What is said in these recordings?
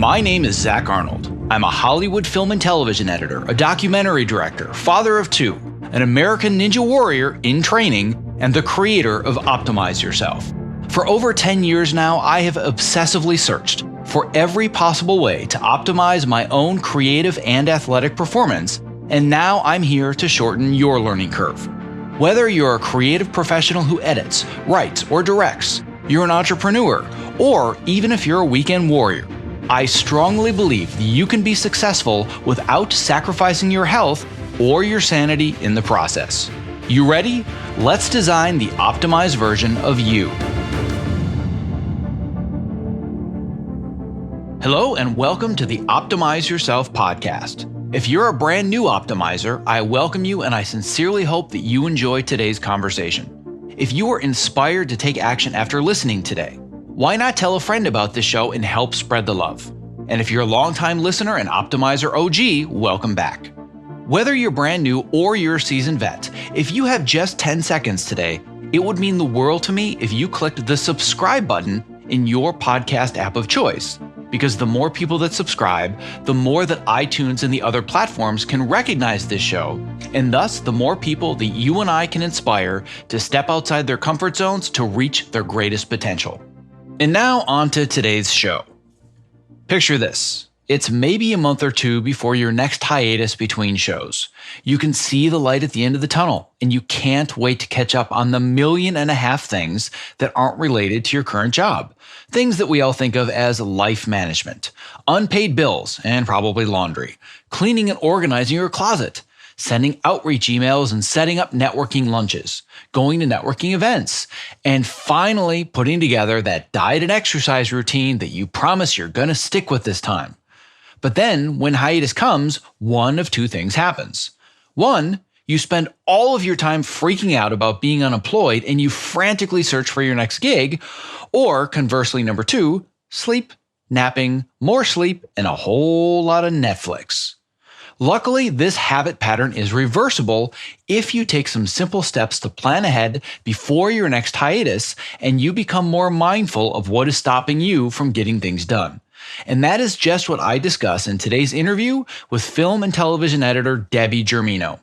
My name is Zach Arnold. I'm a Hollywood film and television editor, a documentary director, father of two, an American Ninja Warrior in training, and the creator of Optimize Yourself. For over 10 years now, I have obsessively searched for every possible way to optimize my own creative and athletic performance, and now I'm here to shorten your learning curve. Whether you're a creative professional who edits, writes, or directs, you're an entrepreneur, or even if you're a weekend warrior, I strongly believe that you can be successful without sacrificing your health or your sanity in the process. You ready? Let's design the optimized version of you. Hello and welcome to the Optimize Yourself podcast. If you're a brand new optimizer, I welcome you and I sincerely hope that you enjoy today's conversation. If you are inspired to take action after listening today, why not tell a friend about this show and help spread the love? And if you're a longtime listener and Optimizer OG, welcome back. Whether you're brand new or you're a seasoned vet, if you have just 10 seconds today, it would mean the world to me if you clicked the subscribe button in your podcast app of choice. Because the more people that subscribe, the more that iTunes and the other platforms can recognize this show, and thus the more people that you and I can inspire to step outside their comfort zones to reach their greatest potential. And now on to today's show. Picture this. It's maybe a month or two before your next hiatus between shows. You can see the light at the end of the tunnel, and you can't wait to catch up on the 1.5 million things that aren't related to your current job. Things that we all think of as life management, unpaid bills and probably laundry, cleaning and organizing your closet, sending outreach emails and setting up networking lunches, going to networking events, and finally putting together that diet and exercise routine that you promise you're going to stick with this time. But then when hiatus comes, one of two things happens. One, you spend all of your time freaking out about being unemployed and you frantically search for your next gig. Or conversely, number two, sleep, napping, more sleep, and a whole lot of Netflix. Luckily, this habit pattern is reversible if you take some simple steps to plan ahead before your next hiatus and you become more mindful of what is stopping you from getting things done. And that is just what I discuss in today's interview with film and television editor Debby Germino.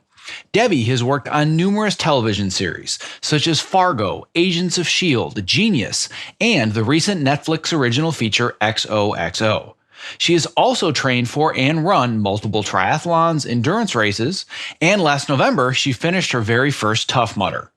Debby has worked on numerous television series, such as Fargo, Agents of S.H.I.E.L.D., Genius, and the recent Netflix original feature XOXO. She has also trained for and run multiple triathlons, endurance races, and last November, she finished her very first Tough Mudder.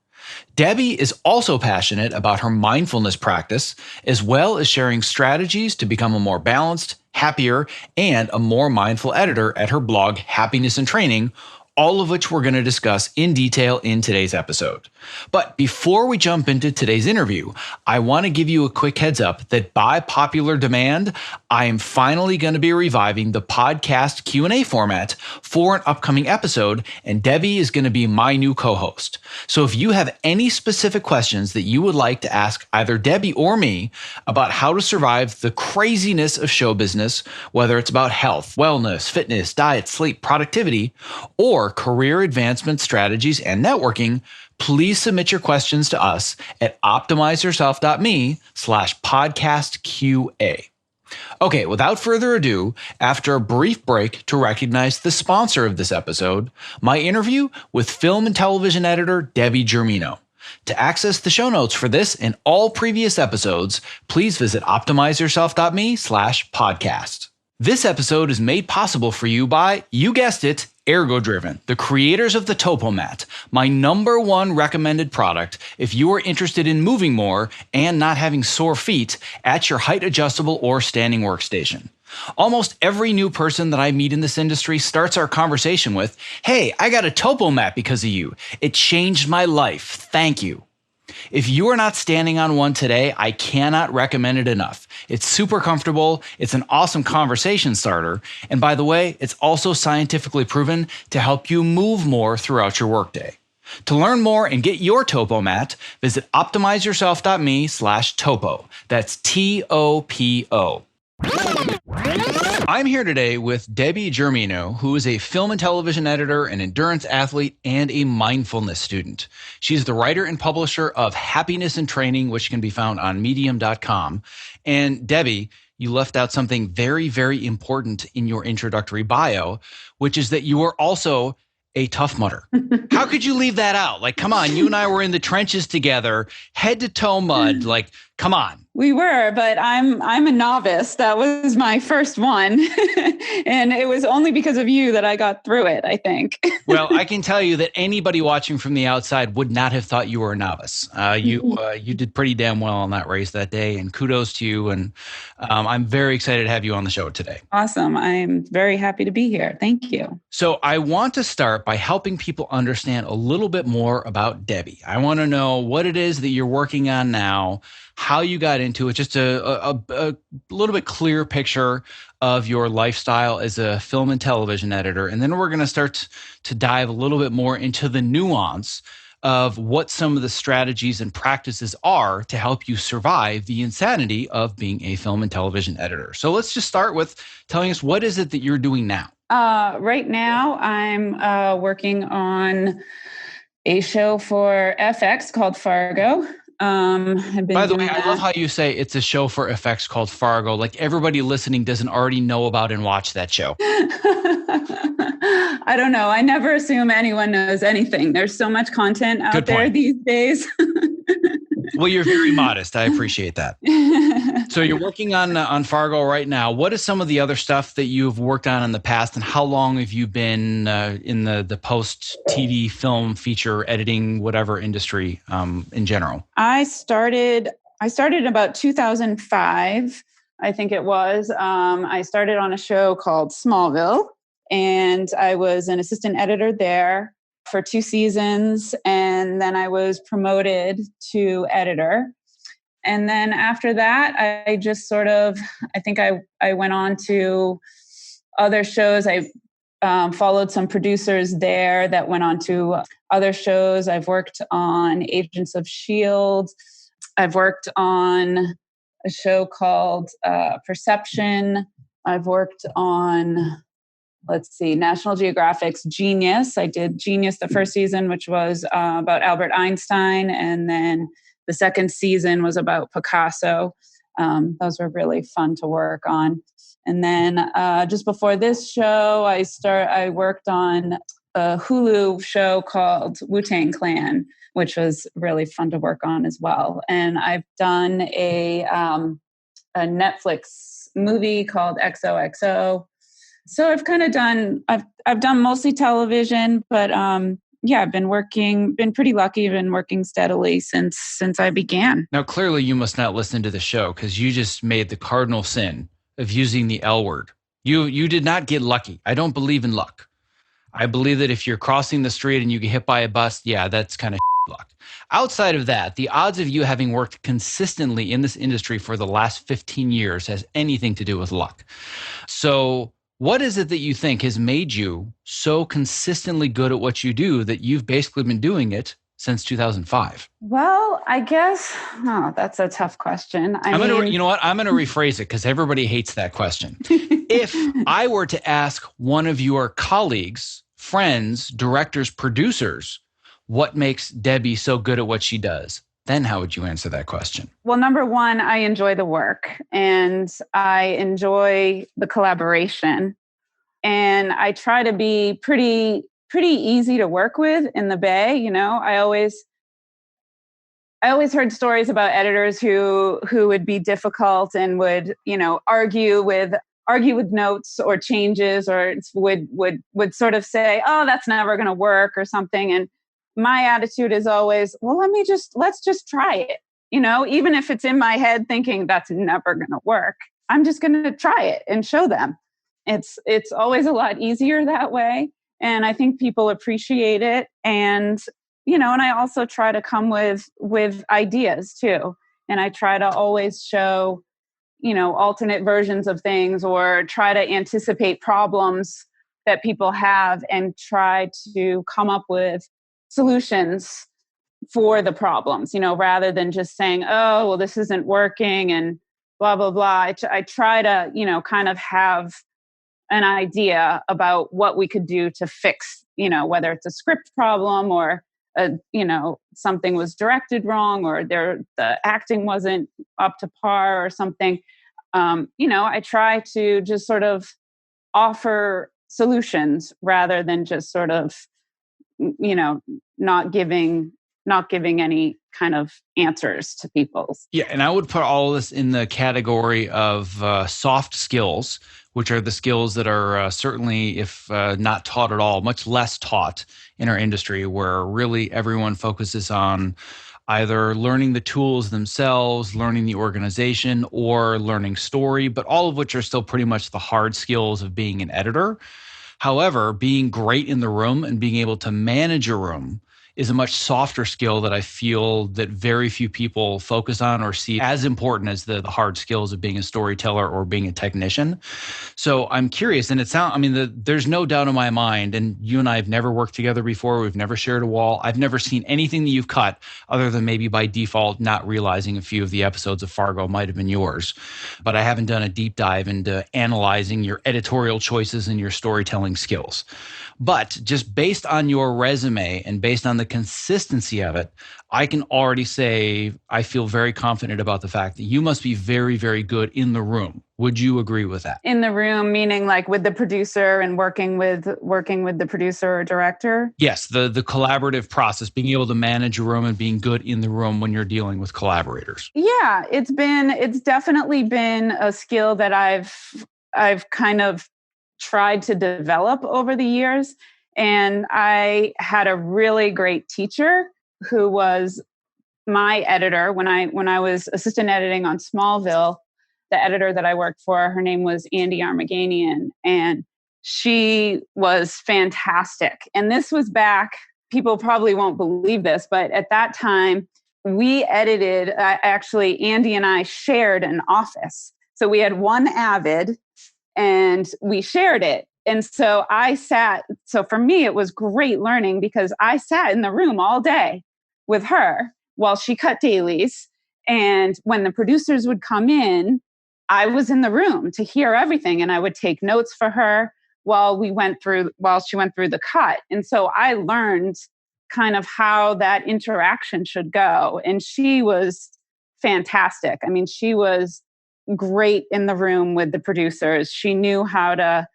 Debby is also passionate about her mindfulness practice, as well as sharing strategies to become a more balanced, happier, and a more mindful editor at her blog, Happiness in Training, all of which we're going to discuss in detail in today's episode. But before we jump into today's interview, I want to give you a quick heads up that by popular demand, I am finally going to be reviving the podcast Q&A format for an upcoming episode, and Debby is going to be my new co-host. So if you have any specific questions that you would like to ask either Debby or me about how to survive the craziness of show business, whether it's about health, wellness, fitness, diet, sleep, productivity, or career advancement strategies and networking, please submit your questions to us at optimizeyourself.me/podcastqa. Okay, without further ado, after a brief break to recognize the sponsor of this episode, my interview with film and television editor Debby Germino. To access the show notes for this and all previous episodes, please visit optimizeyourself.me/podcast. This episode is made possible for you by, you guessed it, Ergo-Driven, the creators of the TopoMat, my #1 recommended product if you are interested in moving more and not having sore feet at your height adjustable or standing workstation. Almost every new person that I meet in this industry starts our conversation with, "Hey, I got a TopoMat because of you. It changed my life. Thank you." If you are not standing on one today, I cannot recommend it enough. It's super comfortable, it's an awesome conversation starter, and by the way, it's also scientifically proven to help you move more throughout your workday. To learn more and get your TopoMat, visit optimizeyourself.me/topo. That's TOPO. I'm here today with Debby Germino, who is a film and television editor, an endurance athlete, and a mindfulness student. She's the writer and publisher of Happiness in Training, which can be found on medium.com. And Debby, you left out something very, very important in your introductory bio, which is that you are also a Tough Mudder. How could you leave that out? Like, come on, you and I were in the trenches together, head to toe mud. Like, come on. We were, but I'm a novice. That was my first one. And it was only because of you that I got through it, I think. Well, I can tell you that anybody watching from the outside would not have thought you were a novice. You did pretty damn well on that race that day, and kudos to you. And I'm very excited to have you on the show today. Awesome. I'm very happy to be here. Thank you. So I want to start by helping people understand a little bit more about Debby. I want to know what it is that you're working on now, how you got into it, just a little bit clearer picture of your lifestyle as a film and television editor. And then we're going to start to dive a little bit more into the nuance of what some of the strategies and practices are to help you survive the insanity of being a film and television editor. So let's just start with telling us, what is it that you're doing now? Right now, I'm working on a show for FX called Fargo. By the way, I love how you say it's a show for FX called Fargo. Like everybody listening doesn't already know about and watch that show. I don't know. I never assume anyone knows anything. There's so much content out there these days. Well, you're very modest. I appreciate that. So you're working on Fargo right now. What is some of the other stuff that you've worked on in the past, and how long have you been in the post-TV, film, feature, editing, whatever industry in general? I started about 2005, I think it was. I started on a show called Smallville, and I was an assistant editor there for 2 seasons, and then I was promoted to editor. And then after that, I just I went on to other shows. I followed some producers there that went on to other shows. I've worked on Agents of S.H.I.E.L.D. I've worked on a show called Perception. I've worked on, National Geographic's Genius. I did Genius the first season, which was about Albert Einstein. And then the second season was about Picasso. Those were really fun to work on. And then just before this show, I worked on a Hulu show called Wu-Tang Clan, which was really fun to work on as well. And I've done a Netflix movie called XOXO. So I've kind of I've done mostly television, but I've been pretty lucky. I've been working steadily since I began. Now, clearly you must not listen to the show because you just made the cardinal sin of using the L word. You did not get lucky. I don't believe in luck. I believe that if you're crossing the street and you get hit by a bus, yeah, that's kind of luck. Outside of that, the odds of you having worked consistently in this industry for the last 15 years has anything to do with luck. So what is it that you think has made you so consistently good at what you do that you've basically been doing it since 2005? Well, I guess, that's a tough question. You know what? I'm going to rephrase it because everybody hates that question. If I were to ask one of your colleagues, friends, directors, producers, what makes Debby so good at what she does, then how would you answer that question? Well, number one, I enjoy the work and I enjoy the collaboration. And I try to be pretty easy to work with in the Bay. You know, I always heard stories about editors who would be difficult and would, argue with notes or changes, or would sort of say, oh, that's never going to work or something. And my attitude is always, well, let's just try it. Even if it's in my head thinking that's never going to work, I'm just going to try it and show them. It's always a lot easier that way. And I think people appreciate it. And, and I also try to come with ideas too. And I try to always show, alternate versions of things, or try to anticipate problems that people have and try to come up with solutions for the problems, rather than just saying, oh, well, this isn't working and blah, blah, blah. I try to, kind of have an idea about what we could do to fix, whether it's a script problem or, something was directed wrong or the acting wasn't up to par or something. I try to just sort of offer solutions rather than just sort of, you know, not giving not giving any kind of answers to people. Yeah, and I would put all of this in the category of soft skills, which are the skills that are certainly, if not taught at all, much less taught in our industry, where really everyone focuses on either learning the tools themselves, learning the organization, or learning story, but all of which are still pretty much the hard skills of being an editor. However, being great in the room and being able to manage a room is a much softer skill that I feel that very few people focus on or see as important as the hard skills of being a storyteller or being a technician. So I'm curious, and there's no doubt in my mind, and you and I have never worked together before. We've never shared a wall. I've never seen anything that you've cut other than maybe by default, not realizing a few of the episodes of Fargo might have been yours. But I haven't done a deep dive into analyzing your editorial choices and your storytelling skills. But just based on your resume and based on the consistency of it, I can already say I feel very confident about the fact that you must be very, very good in the room. Would you agree with that? In the room, meaning like with the producer and working with the producer or director? Yes, the collaborative process, being able to manage a room and being good in the room when you're dealing with collaborators. Yeah, it's definitely been a skill that I've kind of tried to develop over the years. And I had a really great teacher who was my editor when I was assistant editing on Smallville. The editor that I worked for, her name was Andy Armaganian, and she was fantastic. And this was back, people probably won't believe this, but at that time, we edited, actually, Andy and I shared an office. So we had one Avid and we shared it. And so so for me, it was great learning because I sat in the room all day with her while she cut dailies. And when the producers would come in, I was in the room to hear everything, and I would take notes for her while she went through the cut. And so I learned kind of how that interaction should go. And she was fantastic. I mean, she was great in the room with the producers. She knew how to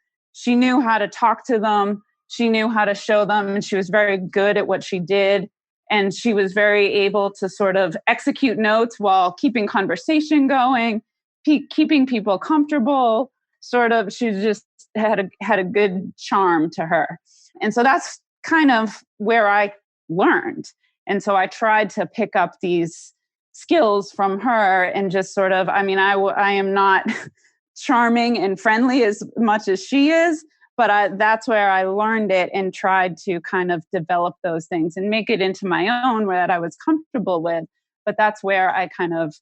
talk to them. She knew how to show them, and she was very good at what she did. And she was very able to sort of execute notes while keeping conversation going, keeping people comfortable. Sort of, she just had a good charm to her. And so that's kind of where I learned. And so I tried to pick up these skills from her and just sort of, I am not charming and friendly as much as she is, but that's where I learned it and tried to kind of develop those things and make it into my own that I was comfortable with. But that's where I kind of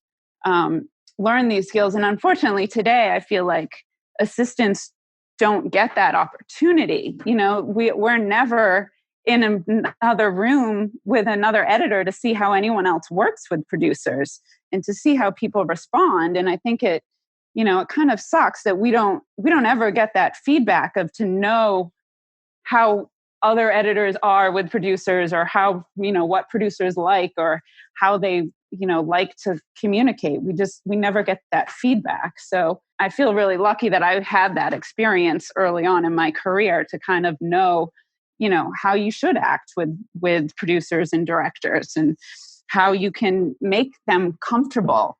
learned these skills. And unfortunately today, I feel like assistants don't get that opportunity. You know, we're never in another room with another editor to see how anyone else works with producers and to see how people respond. And I think it kind of sucks that we don't ever get that feedback to know how other editors are with producers, or how, what producers like, or how they, like to communicate. We never get that feedback. So I feel really lucky that I had that experience early on in my career to kind of know, how you should act with producers and directors, and how you can make them comfortable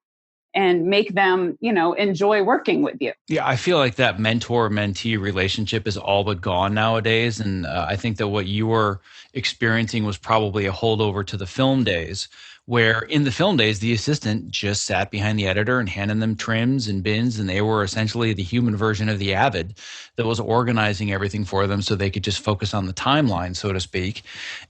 and make them, enjoy working with you. Yeah, I feel like that mentor-mentee relationship is all but gone nowadays. And I think that what you were experiencing was probably a holdover to the film days, where in the film days, the assistant just sat behind the editor and handed them trims and bins, and they were essentially the human version of the Avid that was organizing everything for them so they could just focus on the timeline, so to speak.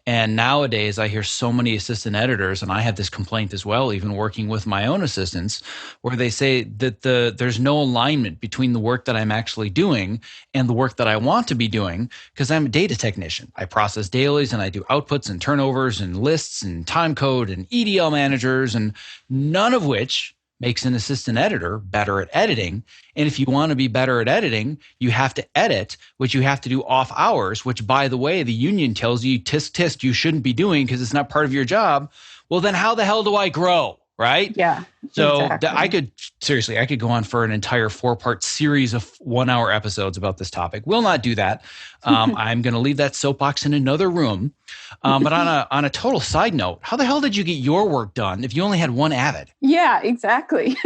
And nowadays, I hear so many assistant editors, and I have this complaint as well, even working with my own assistants, where they say that there's no alignment between the work that I'm actually doing and the work that I want to be doing, because I'm a data technician. I process dailies and I do outputs and turnovers and lists and time code and EDL managers, and none of which makes an assistant editor better at editing. And if you want to be better at editing, you have to edit, which you have to do off hours, which, by the way, the union tells you, tisk, tisk, you shouldn't be doing because it's not part of your job. Well, then how the hell do I grow? right? Yeah, So I exactly. could go on for an entire 4-part series of 1-hour episodes about this topic. We'll not do that. I'm going to leave that soapbox in another room. But on a total side note, how the hell did you get your work done if you only had one Avid? Yeah, exactly.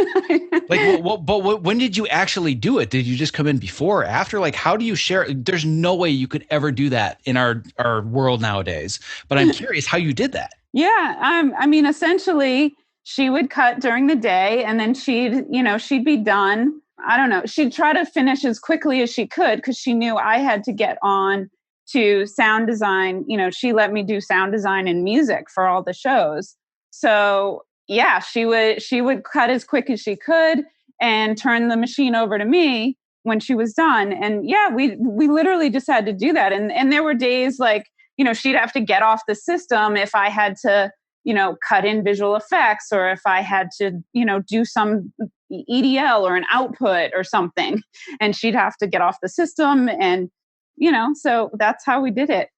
Like, when did you actually do it? Did you just come in before or after? Like, how do you share? There's no way you could ever do that in our world nowadays. But I'm curious how you did that. Yeah, I mean, essentially, she would cut during the day, and then she'd be done. I don't know. She'd try to finish as quickly as she could because she knew I had to get on to sound design. She let me do sound design and music for all the shows. So yeah, she would cut as quick as she could and turn the machine over to me when she was done. And yeah, we literally just had to do that. And there were days like, she'd have to get off the system if I had to, cut in visual effects, or if I had to, do some EDL or an output or something, and she'd have to get off the system. And, so that's how we did it.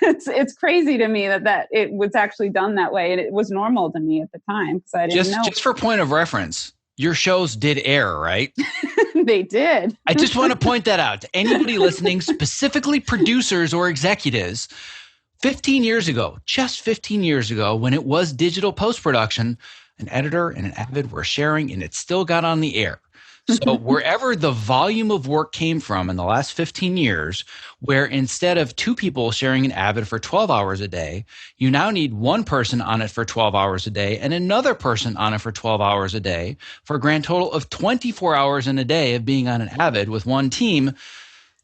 It's crazy to me that it was actually done that way. And it was normal to me at the time because I didn't know. Just for point of reference, your shows did air, right? They did. I just want to point that out to anybody listening, specifically producers or executives. 15 years ago, just 15 years ago, when it was digital post-production, an editor and an Avid were sharing, and it still got on the air. So wherever the volume of work came from in the last 15 years, where instead of 2 people sharing an Avid for 12 hours a day, you now need 1 person on it for 12 hours a day and another person on it for 12 hours a day, for a grand total of 24 hours in a day of being on an Avid with one team.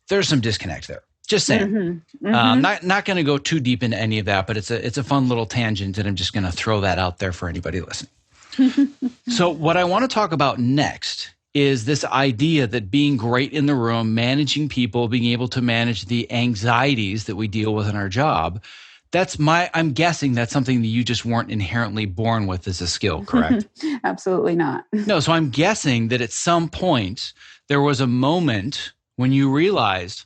There's some disconnect there. Just saying. Mm-hmm. Mm-hmm. Not going to go too deep into any of that, but it's a fun little tangent, and I'm just going to throw that out there for anybody listening. So what I want to talk about next is this idea that being great in the room, managing people, being able to manage the anxieties that we deal with in our job. I'm guessing that's something that you just weren't inherently born with as a skill, correct? Absolutely not. No, so I'm guessing that at some point there was a moment when you realized,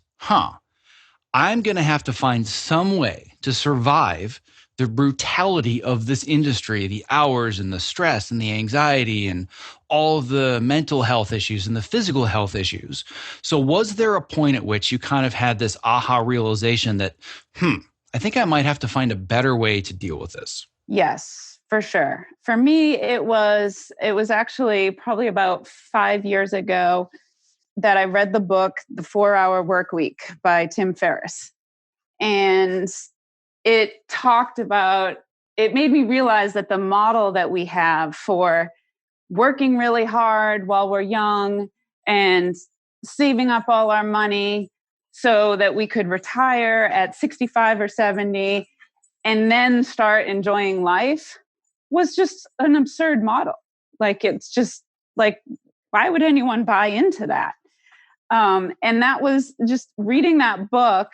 I'm going to have to find some way to survive the brutality of this industry, the hours and the stress and the anxiety and all of the mental health issues and the physical health issues. So was there a point at which you kind of had this aha realization that, I think I might have to find a better way to deal with this? Yes, for sure. For me, it was actually probably about 5 years ago that I read the book, The 4-Hour Workweek by Tim Ferriss. And it made me realize that the model that we have for working really hard while we're young and saving up all our money so that we could retire at 65 or 70 and then start enjoying life was just an absurd model. Like, it's just like, why would anyone buy into that? And that was just reading that book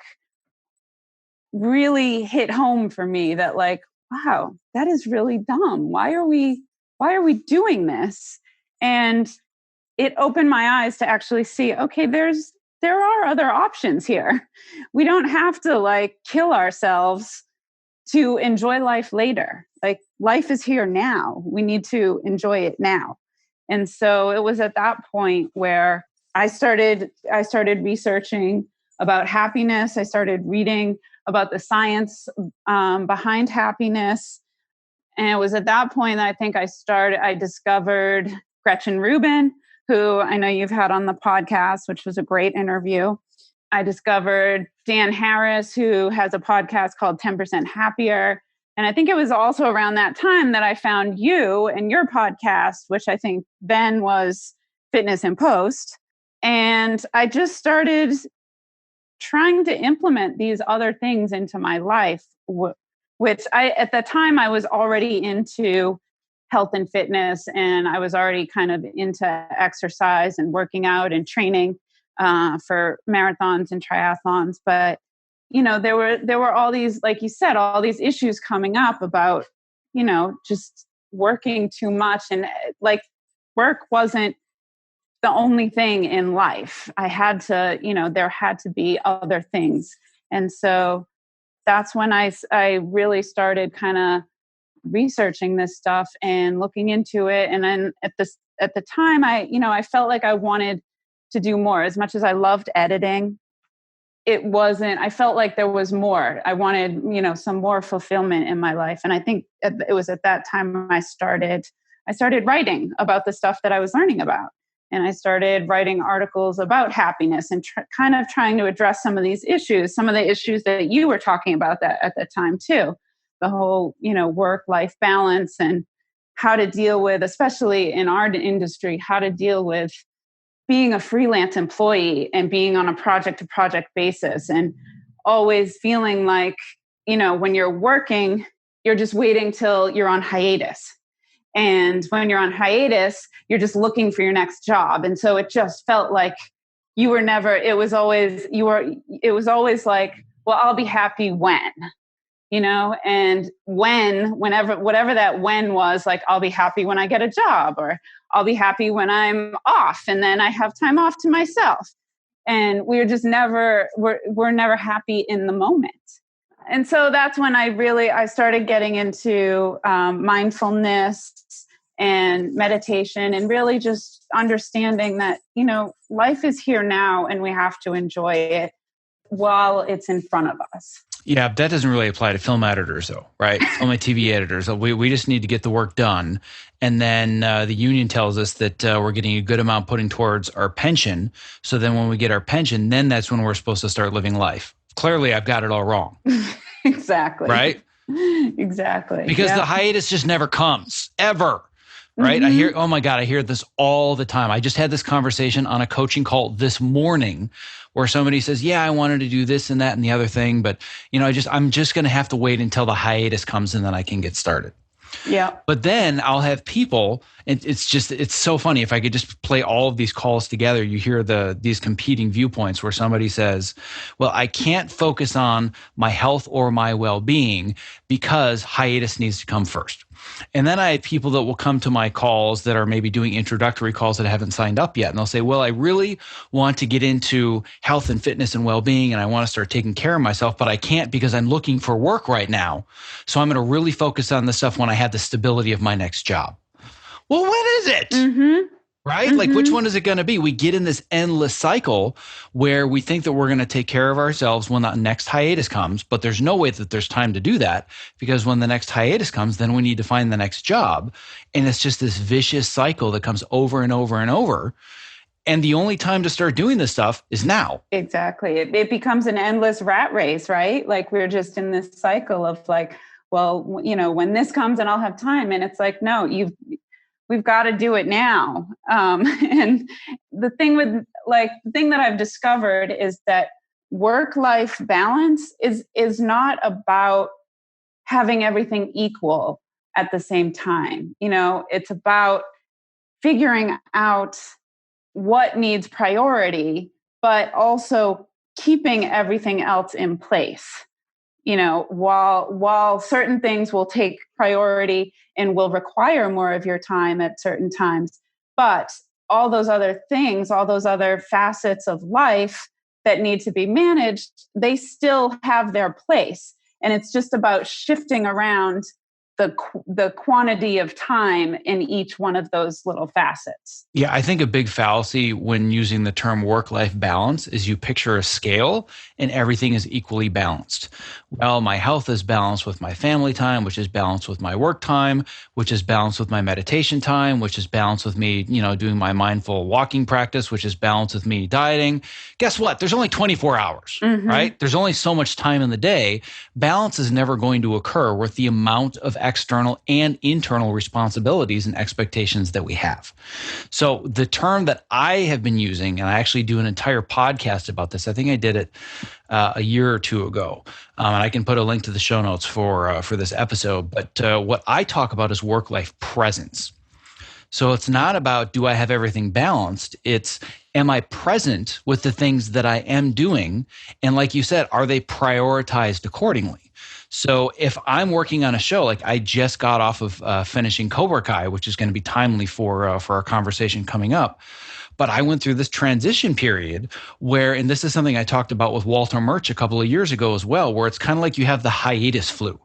really hit home for me that, like, wow, that is really dumb. Why are we doing this? And it opened my eyes to actually see, okay, there are other options here. We don't have to like kill ourselves to enjoy life later. Like, life is here now. We need to enjoy it now. And so it was at that point where I started researching about happiness. I started reading about the science behind happiness. And it was at that point that I think I discovered Gretchen Rubin, who I know you've had on the podcast, which was a great interview. I discovered Dan Harris, who has a podcast called 10% Happier. And I think it was also around that time that I found you and your podcast, which I think then was Fitness in Post. And I just started trying to implement these other things into my life, which at the time I was already into health and fitness, and I was already kind of into exercise and working out and training for marathons and triathlons. But, there were all these, like you said, all these issues coming up about, just working too much, and like, work wasn't the only thing in life. I had to, there had to be other things. And so that's when I really started kind of researching this stuff and looking into it. And then at the time, I felt like I wanted to do more. As much as I loved editing, I felt like there was more. I wanted, some more fulfillment in my life. And I think it was at that time I started writing about the stuff that I was learning about. And I started writing articles about happiness and kind of trying to address some of these issues, some of the issues that you were talking about that at the time too. The whole, work-life balance and how to deal with, especially in our industry, how to deal with being a freelance employee and being on a project-to-project basis and always feeling like, when you're working, you're just waiting till you're on hiatus. And when you're on hiatus, you're just looking for your next job. And so it just felt like it was always like, well, I'll be happy when, and whatever that when was, like, I'll be happy when I get a job, or I'll be happy when I'm off and then I have time off to myself. And we're never happy in the moment. And so that's when I started getting into mindfulness and meditation, and really just understanding that, life is here now and we have to enjoy it while it's in front of us. Yeah, that doesn't really apply to film editors, though, right? Film and TV editors. We just need to get the work done. And then the union tells us that we're getting a good amount putting towards our pension. So then when we get our pension, then that's when we're supposed to start living life. Clearly, I've got it all wrong. Exactly. Right? Exactly. Because the hiatus just never comes, ever. Right? Mm-hmm. I hear this all the time. I just had this conversation on a coaching call this morning where somebody says, yeah, I wanted to do this and that and the other thing, but I'm just going to have to wait until the hiatus comes and then I can get started. Yeah. But then I'll have people, and it's so funny. If I could just play all of these calls together, you hear these competing viewpoints where somebody says, well, I can't focus on my health or my well-being because hiatus needs to come first. And then I have people that will come to my calls that are maybe doing introductory calls that haven't signed up yet. And they'll say, well, I really want to get into health and fitness and well-being, and I want to start taking care of myself, but I can't because I'm looking for work right now. So I'm going to really focus on this stuff when I have the stability of my next job. Well, when is it? Mm-hmm. Right? Mm-hmm. Like, which one is it going to be? We get in this endless cycle where we think that we're going to take care of ourselves when the next hiatus comes, but there's no way that there's time to do that, because when the next hiatus comes, then we need to find the next job. And it's just this vicious cycle that comes over and over and over. And the only time to start doing this stuff is now. Exactly. It becomes an endless rat race, right? Like, we're just in this cycle of like, well, when this comes and I'll have time. And it's like, no, we've got to do it now. And the thing that I've discovered is that work-life balance is not about having everything equal at the same time. It's about figuring out what needs priority, but also keeping everything else in place. While certain things will take priority and will require more of your time at certain times, but all those other things, all those other facets of life that need to be managed, they still have their place. And it's just about shifting around the quantity of time in each one of those little facets. Yeah, I think a big fallacy when using the term work-life balance is you picture a scale and everything is equally balanced. Well, my health is balanced with my family time, which is balanced with my work time, which is balanced with my meditation time, which is balanced with me, doing my mindful walking practice, which is balanced with me dieting. Guess what? There's only 24 hours, right? There's only so much time in the day. Balance is never going to occur with the amount of external and internal responsibilities and expectations that we have. So the term that I have been using, and I actually do an entire podcast about this, I think I did it a year or two ago, and I can put a link to the show notes for this episode. But what I talk about is work-life presence. So it's not about, do I have everything balanced? It's, am I present with the things that I am doing? And like you said, are they prioritized accordingly? So if I'm working on a show, like I just got off of finishing Cobra Kai, which is going to be timely for our conversation coming up. But I went through this transition period where, and this is something I talked about with Walter Murch a couple of years ago as well, where it's kind of like you have the hiatus flu.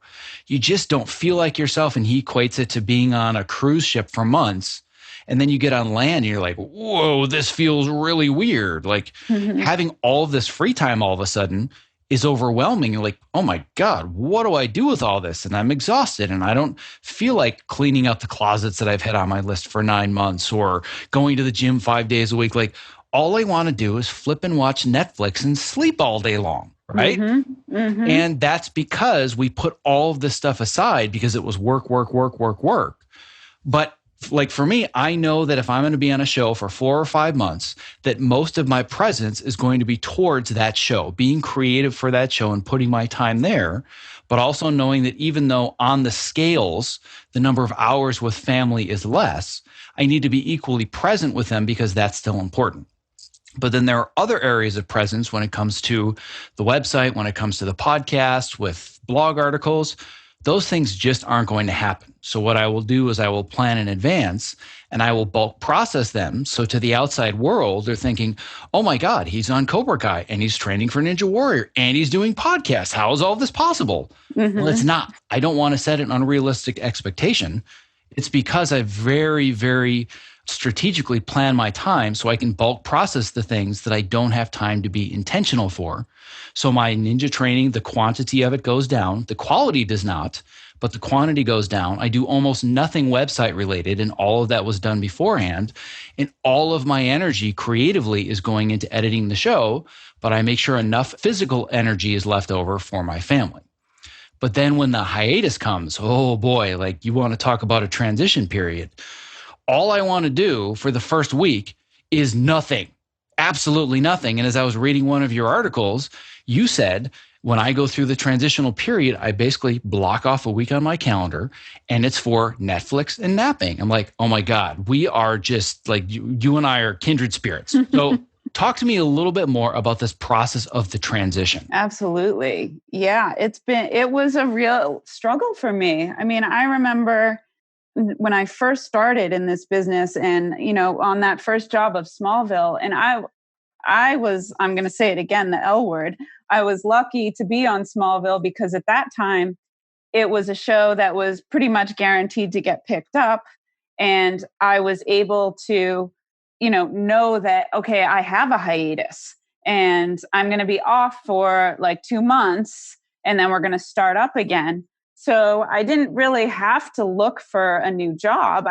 You just don't feel like yourself. And he equates it to being on a cruise ship for months. And then you get on land and you're like, whoa, this feels really weird. Like having all of this free time all of a sudden is overwhelming. You're like, oh my God, what do I do with all this? And I'm exhausted and I don't feel like cleaning out the closets that I've had on my list for 9 months or going to the gym 5 days a week. Like all I want to do is flip and watch Netflix and sleep all day long. Right. And that's because we put all of this stuff aside because it was work. But like for me, I know that if I'm going to be on a show for 4 or 5 months, that most of my presence is going to be towards that show, being creative for that show and putting my time there, but also knowing that even though on the scales, the number of hours with family is less, I need to be equally present with them because that's still important. But then there are other areas of presence when it comes to the website, when it comes to the podcast, with blog articles. Those things just aren't going to happen. So what I will do is I will plan in advance and I will bulk process them. So to the outside world, they're thinking, oh my God, he's on Cobra Kai and he's training for Ninja Warrior and he's doing podcasts. How is all this possible? Well, it's not. I don't want to set an unrealistic expectation. It's because I very, very strategically plan my time so I can bulk process the things that I don't have time to be intentional for. So my ninja training, the quantity of it goes down. The quality does not, but the quantity goes down. I do almost nothing website related, and all of that was done beforehand. And all of my energy creatively is going into editing the show, but I make sure enough physical energy is left over for my family. But then when the hiatus comes, oh boy, like you want to talk about a transition period. All I want to do for the first week is nothing, absolutely nothing. And as I was reading one of your articles, you said, when I go through the transitional period, I basically block off a week on my calendar and it's for Netflix and napping. I'm like, oh my God, we are just like, you and I are kindred spirits. So talk to me a little bit more about this process of the transition. Absolutely. Yeah, it was a real struggle for me. I mean, I remember when I first started in this business and, on that first job of Smallville, and I'm going to say it again, the L word, I was lucky to be on Smallville because at that time it was a show that was pretty much guaranteed to get picked up. And I was able to, know that, okay, I have a hiatus and I'm going to be off for like 2 months and then we're going to start up again. So I didn't really have to look for a new job.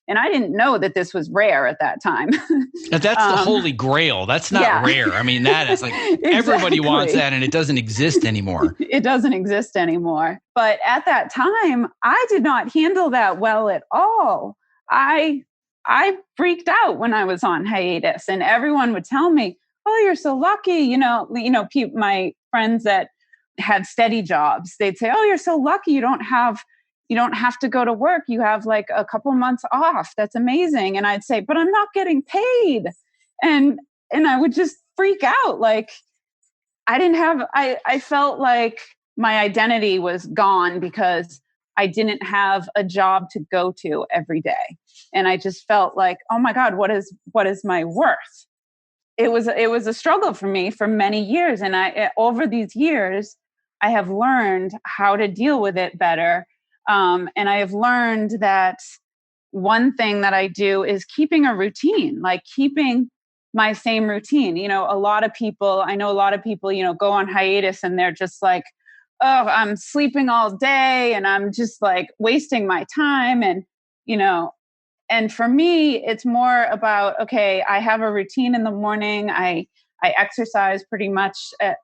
And I didn't know that this was rare at that time. That's the holy grail. That's not rare. I mean, that is like everybody wants that and it doesn't exist anymore. It doesn't exist anymore. But at that time, I did not handle that well at all. I freaked out when I was on hiatus and everyone would tell me, oh, you're so lucky. My friends that had steady jobs, they'd say, oh, you're so lucky. You don't have to go to work. You have like a couple months off. That's amazing. And I'd say, but I'm not getting paid. And I would just freak out. Like I felt like my identity was gone because I didn't have a job to go to every day. And I just felt like, oh my God, what is my worth? It was a struggle for me for many years. And over these years, I have learned how to deal with it better. And I have learned that one thing that I do is keeping a routine, like keeping my same routine. I know a lot of people, go on hiatus and they're just like, oh, I'm sleeping all day and I'm just like wasting my time. And for me, it's more about, okay, I have a routine in the morning. I exercise pretty much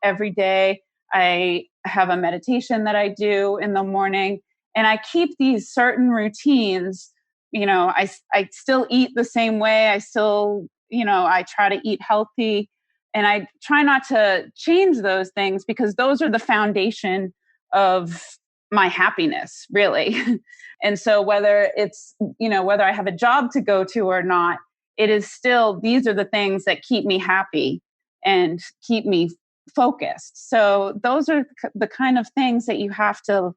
every day. I have a meditation that I do in the morning. And I keep these certain routines. I still eat the same way. I still, I try to eat healthy. And I try not to change those things because those are the foundation of my happiness, really. And so whether it's, whether I have a job to go to or not, it is still, these are the things that keep me happy and keep me focused. So those are the kind of things that you have to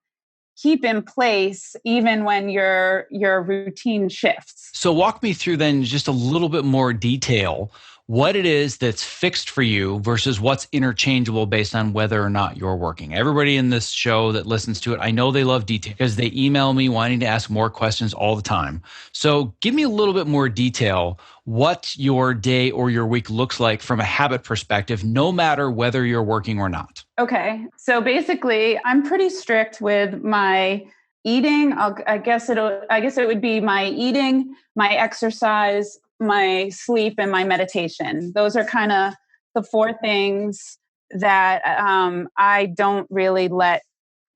keep in place even when your routine shifts. So walk me through then just a little bit more detail what it is that's fixed for you versus what's interchangeable based on whether or not you're working. Everybody in this show that listens to it, I know they love detail because they email me wanting to ask more questions all the time. So give me a little bit more detail what your day or your week looks like from a habit perspective, no matter whether you're working or not. Okay. So basically, I'm pretty strict with my eating. I guess it would be my eating, my exercise, my sleep, and my meditation. Those are kind of the four things that I don't really let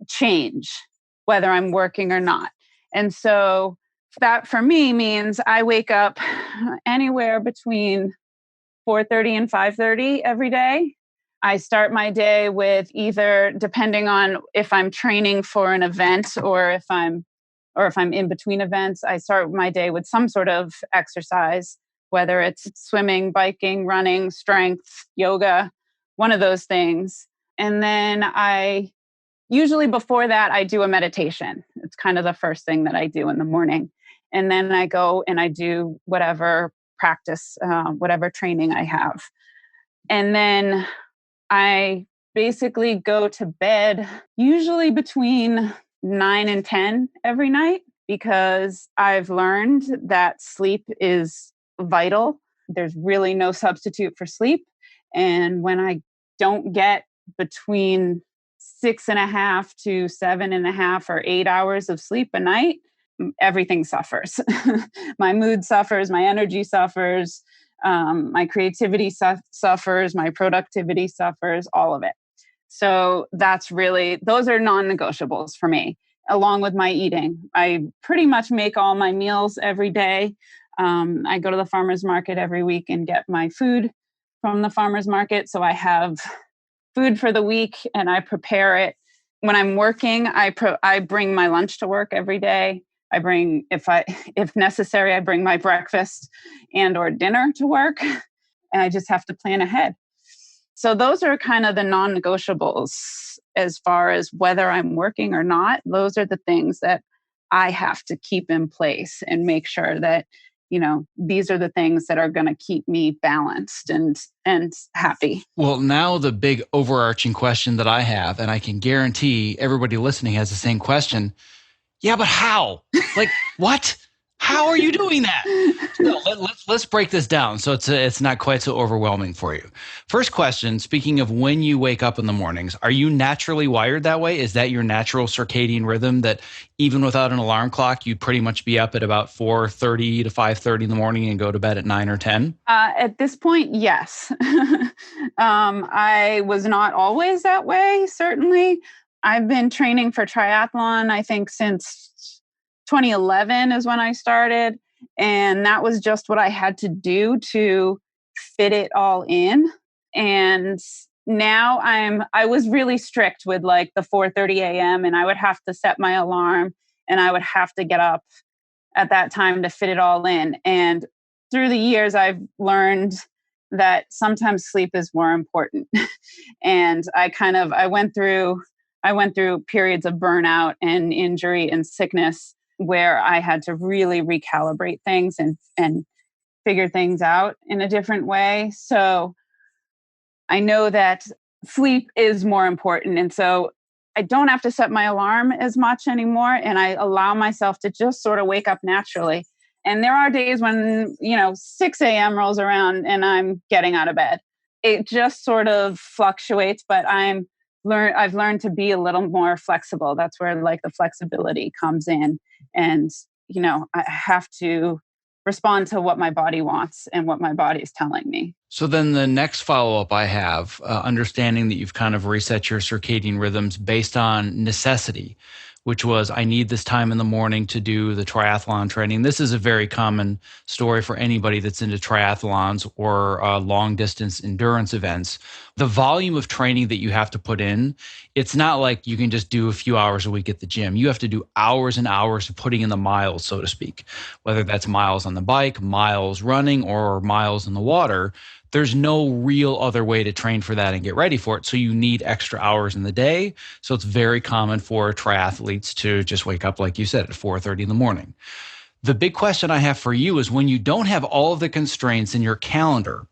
change, whether I'm working or not. And so that for me means I wake up anywhere between 4:30 and 5:30 every day. I start my day with either, depending on if I'm training for an event or if I'm in between events, I start my day with some sort of exercise, whether it's swimming, biking, running, strength, yoga, one of those things. And then usually before that, I do a meditation. It's kind of the first thing that I do in the morning. And then I go and I do whatever practice, whatever training I have. And then I basically go to bed usually between 9 and 10 every night because I've learned that sleep is vital. There's really no substitute for sleep. And when I don't get between 6.5 to 7.5 or 8 hours of sleep a night, everything suffers. My mood suffers, my energy suffers, my creativity suffers, my productivity suffers, all of it. So those are non-negotiables for me, along with my eating. I pretty much make all my meals every day. I go to the farmer's market every week and get my food from the farmer's market. So I have food for the week and I prepare it. When I'm working, I bring my lunch to work every day. If necessary, I bring my breakfast and or dinner to work, and I just have to plan ahead. So those are kind of the non-negotiables as far as whether I'm working or not. Those are the things that I have to keep in place and make sure that, these are the things that are going to keep me balanced and happy. Well, now the big overarching question that I have, and I can guarantee everybody listening has the same question. Yeah, but how? Like, what? How are you doing that? So let's break this down so it's not quite so overwhelming for you. First question, speaking of when you wake up in the mornings, are you naturally wired that way? Is that your natural circadian rhythm that even without an alarm clock, you'd pretty much be up at about 4:30 to 5:30 in the morning and go to bed at 9 or 10? At this point, yes. I was not always that way, certainly. I've been training for triathlon, I think, since 2011 is when I started. And that was just what I had to do to fit it all in. And now I was really strict with like the 4:30 a.m. and I would have to set my alarm and I would have to get up at that time to fit it all in. And through the years, I've learned that sometimes sleep is more important. And I went through periods of burnout and injury and sickness where I had to really recalibrate things and figure things out in a different way. So I know that sleep is more important. And so I don't have to set my alarm as much anymore. And I allow myself to just sort of wake up naturally. And there are days when, 6 a.m. rolls around and I'm getting out of bed. It just sort of fluctuates, but I've learned to be a little more flexible. That's where like the flexibility comes in. And, I have to respond to what my body wants and what my body is telling me. So then the next follow-up I have, understanding that you've kind of reset your circadian rhythms based on necessity, which was I need this time in the morning to do the triathlon training. This is a very common story for anybody that's into triathlons or long distance endurance events. The volume of training that you have to put in, it's not like you can just do a few hours a week at the gym. You have to do hours and hours of putting in the miles, so to speak, whether that's miles on the bike, miles running, or miles in the water. there's no real other way to train for that and get ready for it. So you need extra hours in the day. So it's very common for triathletes to just wake up, like you said, at 4:30 in the morning. The big question I have for you is when you don't have all of the constraints in your calendar.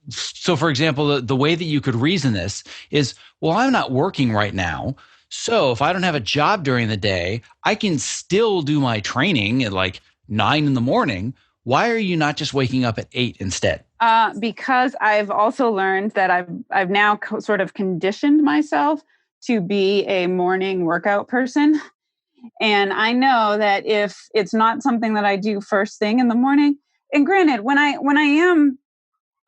So for example, the way that you could reason this is, well, I'm not working right now. So if I don't have a job during the day, I can still do my training at like 9 in the morning. Why are you not just waking up at 8 instead? Because I've also learned that I've now sort of conditioned myself to be a morning workout person. And I know that if it's not something that I do first thing in the morning, and granted, when I am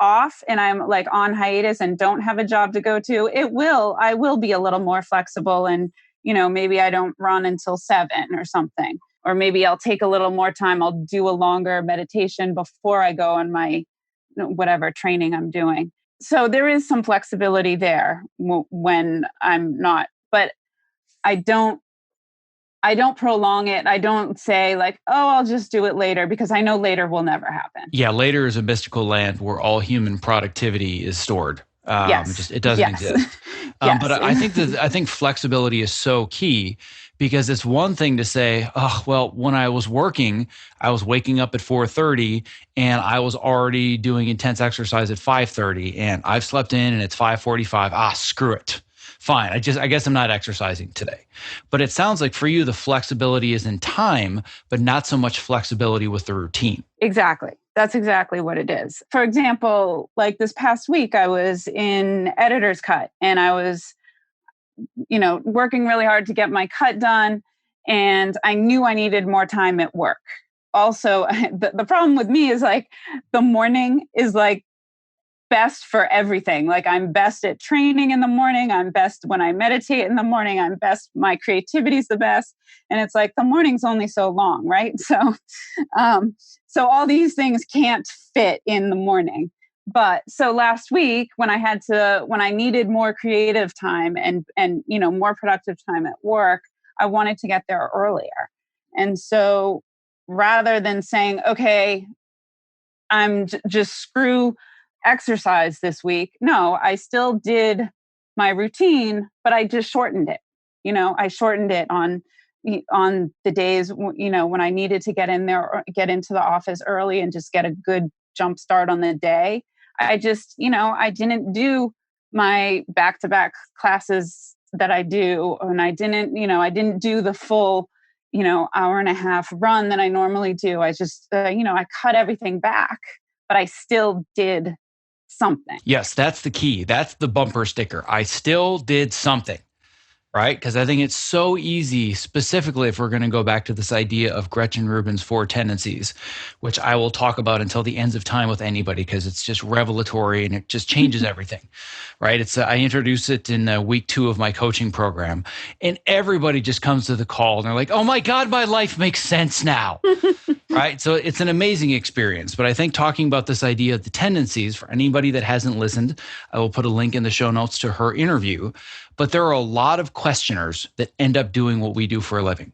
off and I'm like on hiatus and don't have a job to go to, I will be a little more flexible, and maybe I don't run until 7 or something. Or maybe I'll take a little more time. I'll do a longer meditation before I go on my whatever training I'm doing. So there is some flexibility there when I'm not, but I don't prolong it. I don't say like, oh, I'll just do it later, because I know later will never happen. Yeah, later is a mystical land where all human productivity is stored. Yes. It doesn't exist. Yes. But I think flexibility is so key, because it's one thing to say, oh, well, when I was working, I was waking up at 4:30 and I was already doing intense exercise at 5:30 and I've slept in and it's 5:45. Screw it. Fine. I guess I'm not exercising today. But it sounds like for you, the flexibility is in time, but not so much flexibility with the routine. Exactly. That's exactly what it is. For example, like this past week, I was in editor's cut and I was, working really hard to get my cut done. And I knew I needed more time at work. Also, the problem with me is like the morning is like best for everything. Like I'm best at training in the morning. I'm best when I meditate in the morning. I'm best. My creativity is the best. And it's like the morning's only so long, right? So all these things can't fit in the morning. But so last week when I needed more creative time and more productive time at work, I wanted to get there earlier. And so rather than saying, okay, I'm just screw exercise this week. No, I still did my routine, but I just shortened it. I shortened it on the days, when I needed to get in there or get into the office early and just get a good jump start on the day. I just, I didn't do my back-to-back classes that I do. And I didn't do the full, hour and a half run that I normally do. I just, I cut everything back, but I still did something. Yes, that's the key. That's the bumper sticker. I still did something, right? Because I think it's so easy, specifically if we're going to go back to this idea of Gretchen Rubin's 4 tendencies, which I will talk about until the ends of time with anybody, because it's just revelatory and it just changes everything, right? I introduced it in week 2 of my coaching program, and everybody just comes to the call and they're like, oh my God, my life makes sense now. Right. So it's an amazing experience. But I think talking about this idea of the tendencies, for anybody that hasn't listened, I will put a link in the show notes to her interview. But there are a lot of questioners that end up doing what we do for a living,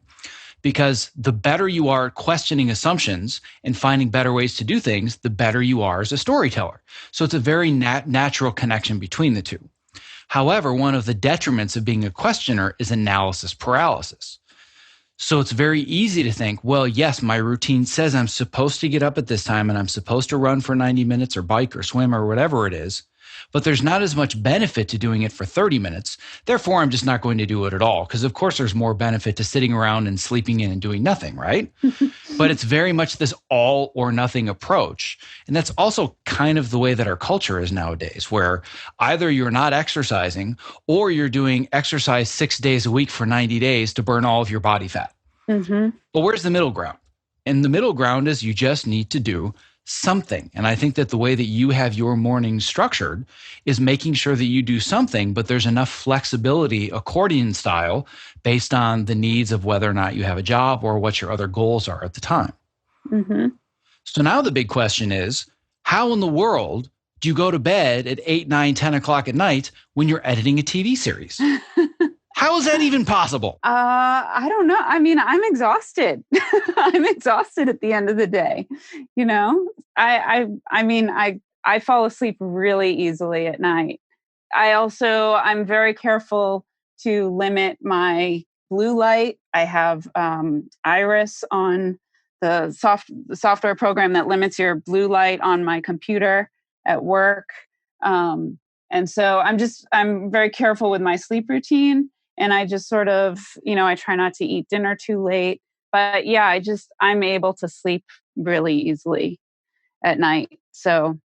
because the better you are at questioning assumptions and finding better ways to do things, the better you are as a storyteller. So it's a very natural connection between the two. However, one of the detriments of being a questioner is analysis paralysis. So it's very easy to think, well, yes, my routine says I'm supposed to get up at this time and I'm supposed to run for 90 minutes or bike or swim or whatever it is, but there's not as much benefit to doing it for 30 minutes. Therefore, I'm just not going to do it at all, because of course there's more benefit to sitting around and sleeping in and doing nothing, right? But it's very much this all or nothing approach. And that's also kind of the way that our culture is nowadays, where either you're not exercising or you're doing exercise 6 days a week for 90 days to burn all of your body fat. Mm-hmm. But where's the middle ground? And the middle ground is you just need to do something. And I think that the way that you have your morning structured is making sure that you do something, but there's enough flexibility, accordion style, based on the needs of whether or not you have a job or what your other goals are at the time. Mm-hmm. So now the big question is, how in the world do you go to bed at 8, 9, 10 o'clock at night when you're editing a TV series? How is that even possible? I don't know. I mean, I'm exhausted. I'm exhausted at the end of the day. I I fall asleep really easily at night. I'm very careful to limit my blue light. I have Iris on the software program that limits your blue light on my computer at work. And so I'm very careful with my sleep routine. And I just sort of, I try not to eat dinner too late. But yeah, I'm able to sleep really easily at night. So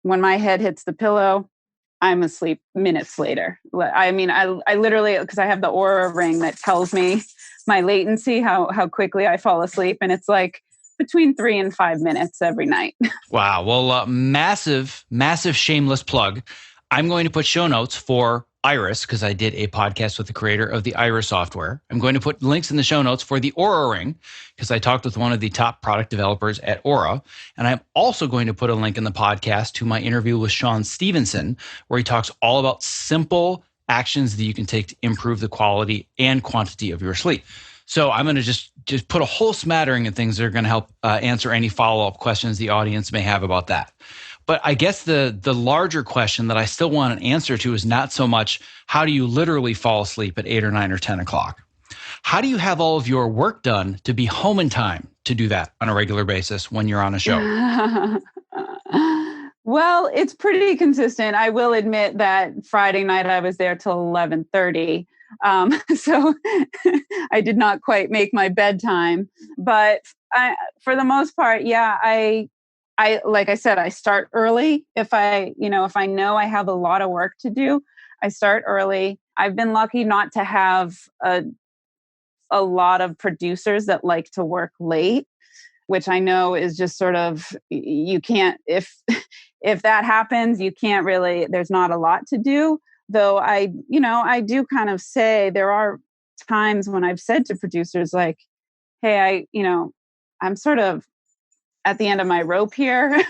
when my head hits the pillow, I'm asleep minutes later. I mean, I literally, because I have the Aura ring that tells me my latency, how quickly I fall asleep. And it's like between 3 and 5 minutes every night. Wow. Well, massive shameless plug. I'm going to put show notes for Iris because I did a podcast with the creator of the Iris software. I'm going to put links in the show notes for the Aura Ring because I talked with one of the top product developers at Aura. And I'm also going to put a link in the podcast to my interview with Sean Stevenson, where he talks all about simple actions that you can take to improve the quality and quantity of your sleep. So I'm going to just put a whole smattering of things that are going to help answer any follow-up questions the audience may have about that. But I guess the larger question that I still want an answer to is not so much how do you literally fall asleep at 8 or 9 or 10 o'clock? How do you have all of your work done to be home in time to do that on a regular basis when you're on a show? Well, it's pretty consistent. I will admit that Friday night I was there till 11:30. So I did not quite make my bedtime. But for the most part, yeah, I like I said, I start early. If I know I have a lot of work to do, I start early. I've been lucky not to have a lot of producers that like to work late, which I know is just sort of, you can't, if that happens, you can't really, there's not a lot to do. Though I do kind of say there are times when I've said to producers like, hey, I'm sort of at the end of my rope here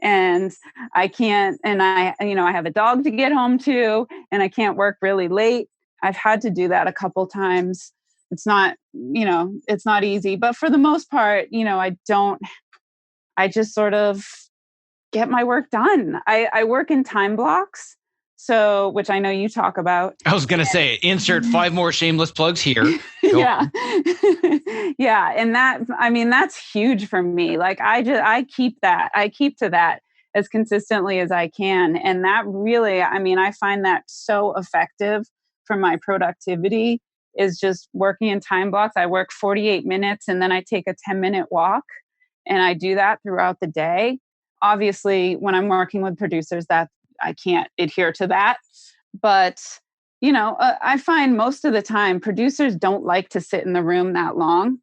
and I can't, and I have a dog to get home to and I can't work really late. I've had to do that a couple times. It's not easy, but for the most part, I just sort of get my work done. I work in time blocks. So, which I know you talk about. I was going to say, insert 5 more shameless plugs here. Yeah. Yeah. And that's huge for me. Like I keep to that as consistently as I can. And that really, I find that so effective for my productivity is just working in time blocks. I work 48 minutes and then I take a 10-minute walk and I do that throughout the day. Obviously, when I'm working with producers, that I can't adhere to that. But, I find most of the time producers don't like to sit in the room that long,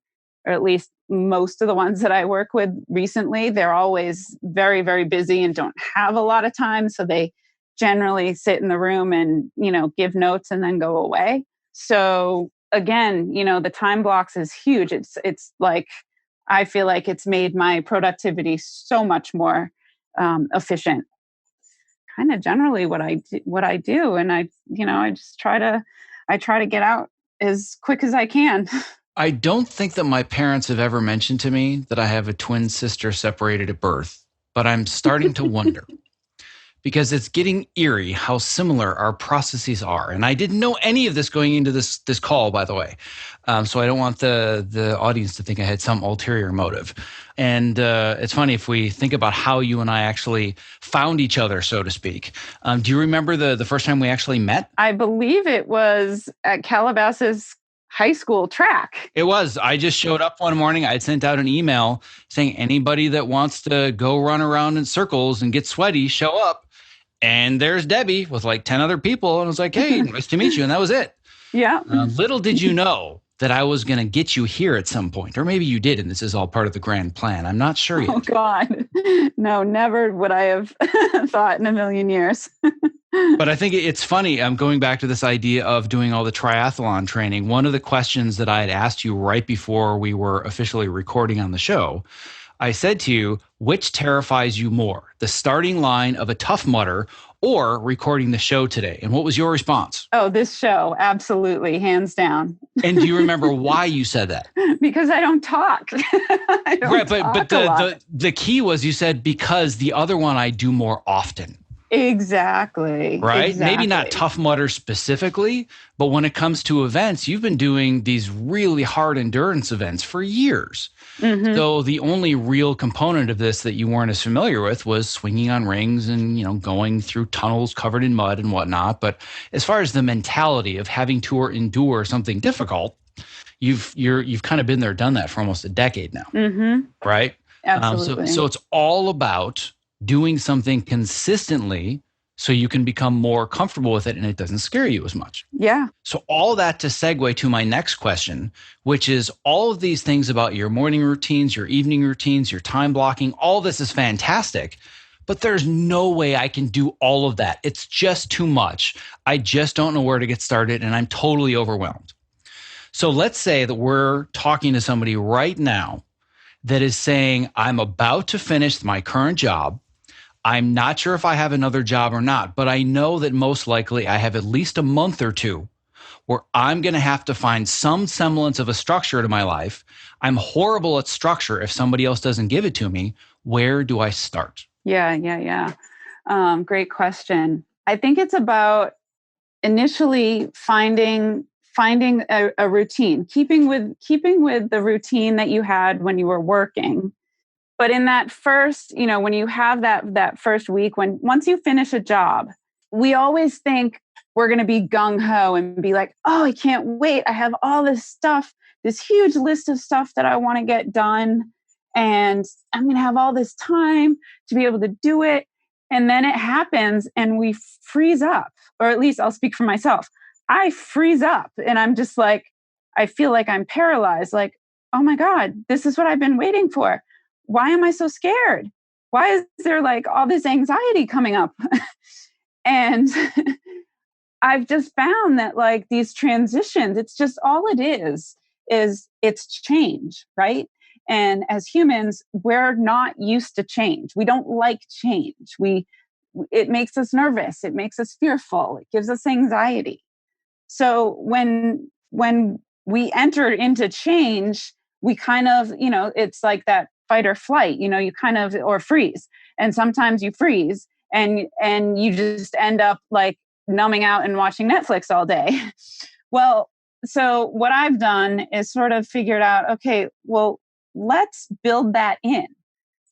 or at least most of the ones that I work with recently, they're always very, very busy and don't have a lot of time. So they generally sit in the room and, give notes and then go away. So again, the time blocks is huge. It's like, I feel like it's made my productivity so much more efficient. Kind of generally what I do. And I try to get out as quick as I can. I don't think that my parents have ever mentioned to me that I have a twin sister separated at birth, but I'm starting to wonder because it's getting eerie how similar our processes are. And I didn't know any of this going into this call, by the way. So I don't want the audience to think I had some ulterior motive. And it's funny if we think about how you and I actually found each other, so to speak. Do you remember the first time we actually met? I believe it was at Calabasas high school track. It was. I just showed up one morning. I'd sent out an email saying anybody that wants to go run around in circles and get sweaty, show up. And there's Debbie with like 10 other people. And I was like, hey, nice to meet you. And that was it. Yeah. Little did you know that I was going to get you here at some point. Or maybe you did, and this is all part of the grand plan. I'm not sure yet. Oh, God. No, never would I have thought in a million years. But I think it's funny. I'm going back to this idea of doing all the triathlon training. One of the questions that I had asked you right before we were officially recording on the show I said to you, which terrifies you more, the starting line of a Tough Mudder or recording the show today? And what was your response? Oh, this show, absolutely, hands down. And do you remember why you said that? Because I don't talk. I don't Right, talk but a lot. the key was you said because the other one I do more often. Exactly. Right? Maybe not Exactly. Tough Mudder specifically, but when it comes to events, you've been doing these really hard endurance events for years. Mm-hmm. So the only real component of this that you weren't as familiar with was swinging on rings and, going through tunnels covered in mud and whatnot. But as far as the mentality of having to endure something difficult, you've kind of been there, done that for almost a decade now. Mm-hmm. Right? Absolutely. So it's all about doing something consistently so you can become more comfortable with it and it doesn't scare you as much. Yeah. So all that to segue to my next question, which is all of these things about your morning routines, your evening routines, your time blocking, all this is fantastic, but there's no way I can do all of that. It's just too much. I just don't know where to get started and I'm totally overwhelmed. So let's say that we're talking to somebody right now that is saying, I'm about to finish my current job. I'm not sure if I have another job or not, but I know that most likely I have at least a month or two where I'm going to have to find some semblance of a structure to my life. I'm horrible at structure if somebody else doesn't give it to me. Where do I start? Yeah. Great question. I think it's about initially finding a routine, keeping with the routine that you had when you were working. But in that first, when you have that first week, once you finish a job, we always think we're going to be gung ho and be like, oh, I can't wait. I have all this stuff, this huge list of stuff that I want to get done. And I'm going to have all this time to be able to do it. And then it happens and we freeze up, or at least I'll speak for myself. I freeze up and I'm just like, I feel like I'm paralyzed. Like, oh my God, this is what I've been waiting for. Why am I so scared? Why is there like all this anxiety coming up? And I've just found that like these transitions, it's just all it is it's change, right? And as humans, we're not used to change. We don't like change. It makes us nervous. It makes us fearful. It gives us anxiety. So when we enter into change, we kind of, it's like that fight or flight, you kind of, or freeze. And sometimes you freeze and you just end up like numbing out and watching Netflix all day. Well, so what I've done is sort of figured out, okay, well, let's build that in.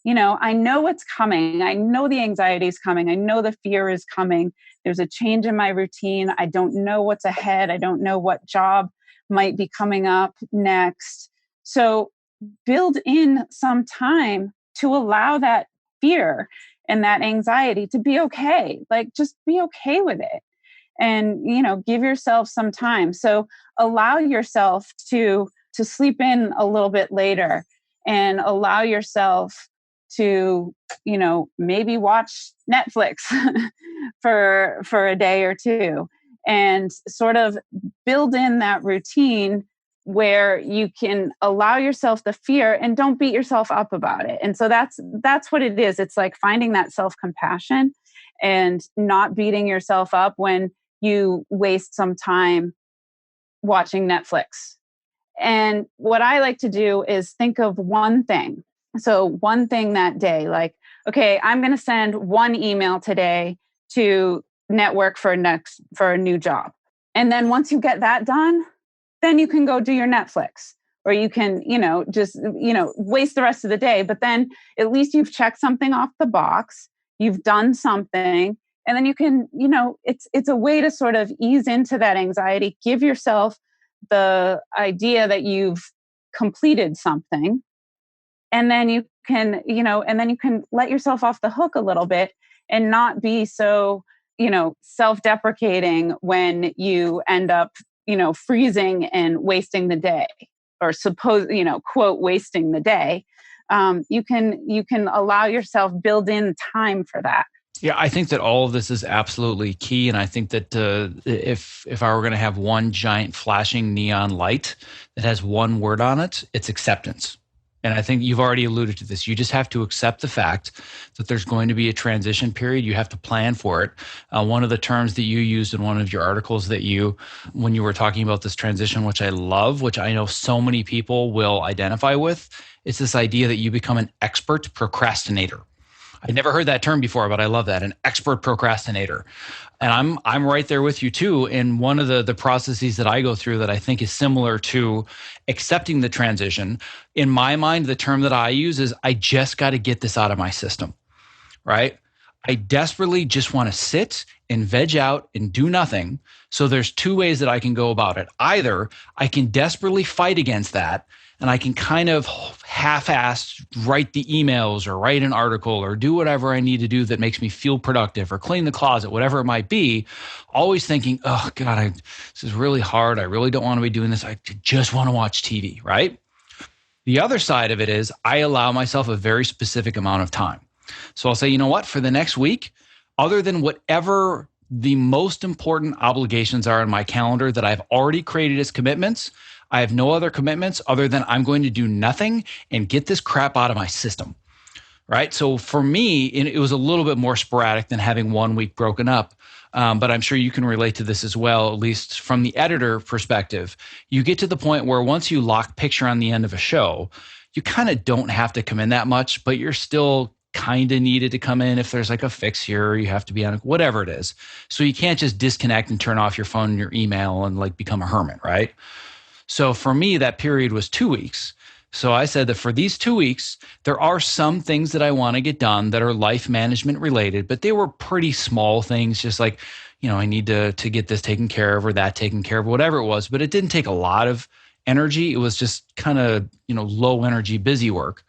I know what's coming. I know the anxiety is coming. I know the fear is coming. There's a change in my routine. I don't know what's ahead. I don't know what job might be coming up next. So build in some time to allow that fear and that anxiety to be okay. Like just be okay with it. And, give yourself some time. So allow yourself to sleep in a little bit later and allow yourself to, maybe watch Netflix for a day or two and sort of build in that routine where you can allow yourself the fear and don't beat yourself up about it. And so that's what it is. It's like finding that self-compassion and not beating yourself up when you waste some time watching Netflix. And what I like to do is think of one thing. So one thing that day, like, okay, I'm going to send one email today to network for a new job. And then once you get that done, then you can go do your Netflix, or you can, just, waste the rest of the day. But then at least you've checked something off the box. You've done something. And then you can, it's a way to sort of ease into that anxiety, give yourself the idea that you've completed something. And then you can, let yourself off the hook a little bit and not be so, self-deprecating when you end up, freezing and wasting the day, or quote, wasting the day. You can allow yourself build in time for that. Yeah, I think that all of this is absolutely key. And I think that if I were going to have one giant flashing neon light that has one word on it, it's acceptance. And I think you've already alluded to this. You just have to accept the fact that there's going to be a transition period. You have to plan for it. One of the terms that you used in one of your articles when you were talking about this transition, which I love, which I know so many people will identify with, it's this idea that you become an expert procrastinator. I never heard that term before, but I love that, an expert procrastinator. And I'm right there with you too. And one of the processes that I go through that I think is similar to accepting the transition, in my mind, the term that I use is I just got to get this out of my system, right? I desperately just want to sit and veg out and do nothing. So there's two ways that I can go about it. Either I can desperately fight against that, and I can kind of half-assed write the emails or write an article or do whatever I need to do that makes me feel productive, or clean the closet, whatever it might be, always thinking, oh God, this is really hard. I really don't want to be doing this. I just want to watch TV, right? The other side of it is I allow myself a very specific amount of time. So I'll say, you know what, for the next week, other than whatever the most important obligations are on my calendar that I've already created as commitments, I have no other commitments other than I'm going to do nothing and get this crap out of my system, right? So for me, it was a little bit more sporadic than having 1 week broken up. But I'm sure you can relate to this as well, at least from the editor perspective. You get to the point where once you lock picture on the end of a show, you kind of don't have to come in that much, but you're still kind of needed to come in if there's like a fix here, or you have to be on whatever it is. So you can't just disconnect and turn off your phone and your email and like become a hermit, right? So for me, that period was 2 weeks. So I said that for these 2 weeks, there are some things that I want to get done that are life management related, but they were pretty small things, just like, I need to get this taken care of or that taken care of, whatever it was. But it didn't take a lot of energy. It was just kind of, low energy, busy work.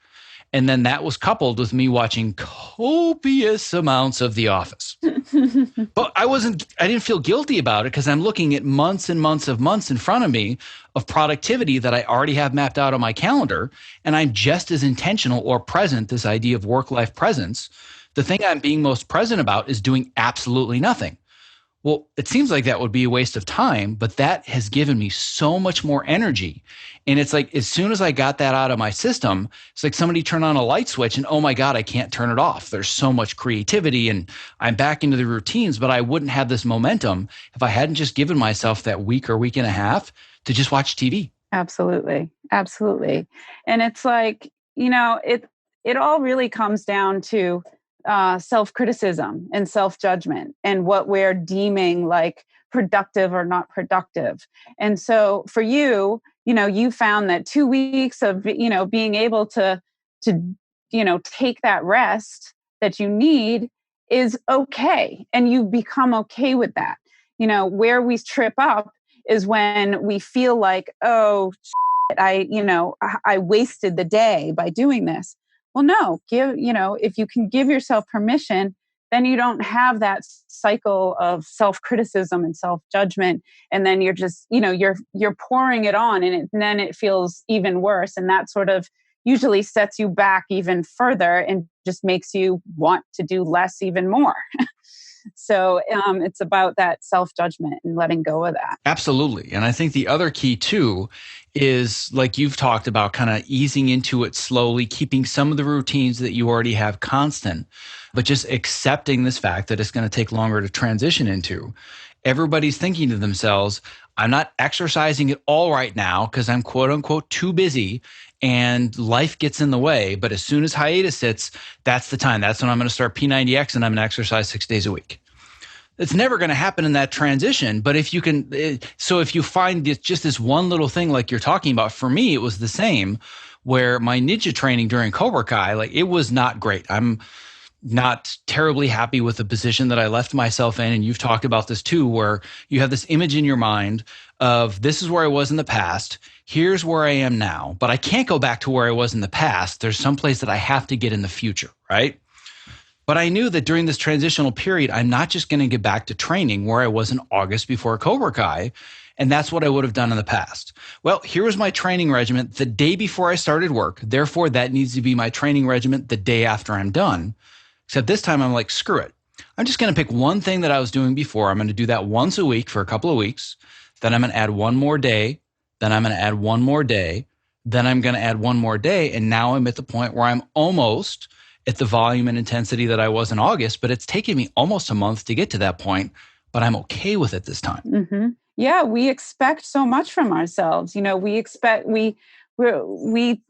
And then that was coupled with me watching copious amounts of The Office. But I didn't feel guilty about it because I'm looking at months and months in front of me of productivity that I already have mapped out on my calendar. And I'm just as intentional or present, this idea of work-life presence. The thing I'm being most present about is doing absolutely nothing. Well, it seems like that would be a waste of time, but that has given me so much more energy. And it's like, as soon as I got that out of my system, it's like somebody turned on a light switch and, oh my God, I can't turn it off. There's so much creativity and I'm back into the routines, but I wouldn't have this momentum if I hadn't just given myself that week or week and a half to just watch TV. Absolutely. Absolutely. And it's like, it all really comes down to self-criticism and self-judgment and what we're deeming like productive or not productive. And so for you, you found that 2 weeks of, being able to, take that rest that you need is okay. And you become okay with that. Where we trip up is when we feel like, oh, shit, I wasted the day by doing this. Well, no, if you can give yourself permission, then you don't have that cycle of self-criticism and self-judgment. And then you're just, you're pouring it on and then it feels even worse. And that sort of usually sets you back even further and just makes you want to do less even more. So it's about that self-judgment and letting go of that. Absolutely. And I think the other key too is, like you've talked about, kind of easing into it slowly, keeping some of the routines that you already have constant, but just accepting this fact that it's going to take longer to transition into. Everybody's thinking to themselves, I'm not exercising at all right now because I'm quote unquote too busy and life gets in the way. But as soon as hiatus hits, that's the time. That's when I'm going to start P90X and I'm going to exercise 6 days a week. It's never going to happen in that transition. But if you can, so if you find just this one little thing like you're talking about, for me, it was the same, where my ninja training during Cobra Kai, like it was not great. I'm not terribly happy with the position that I left myself in. And you've talked about this too, where you have this image in your mind of this is where I was in the past. Here's where I am now, but I can't go back to where I was in the past. There's some place that I have to get in the future, right? But I knew that during this transitional period, I'm not just going to get back to training where I was in August before Cobra Kai. And that's what I would have done in the past. Well, here was my training regimen the day before I started work. Therefore, that needs to be my training regimen the day after I'm done. Except this time I'm like, screw it. I'm just going to pick one thing that I was doing before. I'm going to do that once a week for a couple of weeks. Then I'm going to add one more day. Then I'm going to add one more day. Then I'm going to add one more day. And now I'm at the point where I'm almost at the volume and intensity that I was in August, but it's taken me almost a month to get to that point, but I'm okay with it this time. Mm-hmm. Yeah, we expect so much from ourselves. We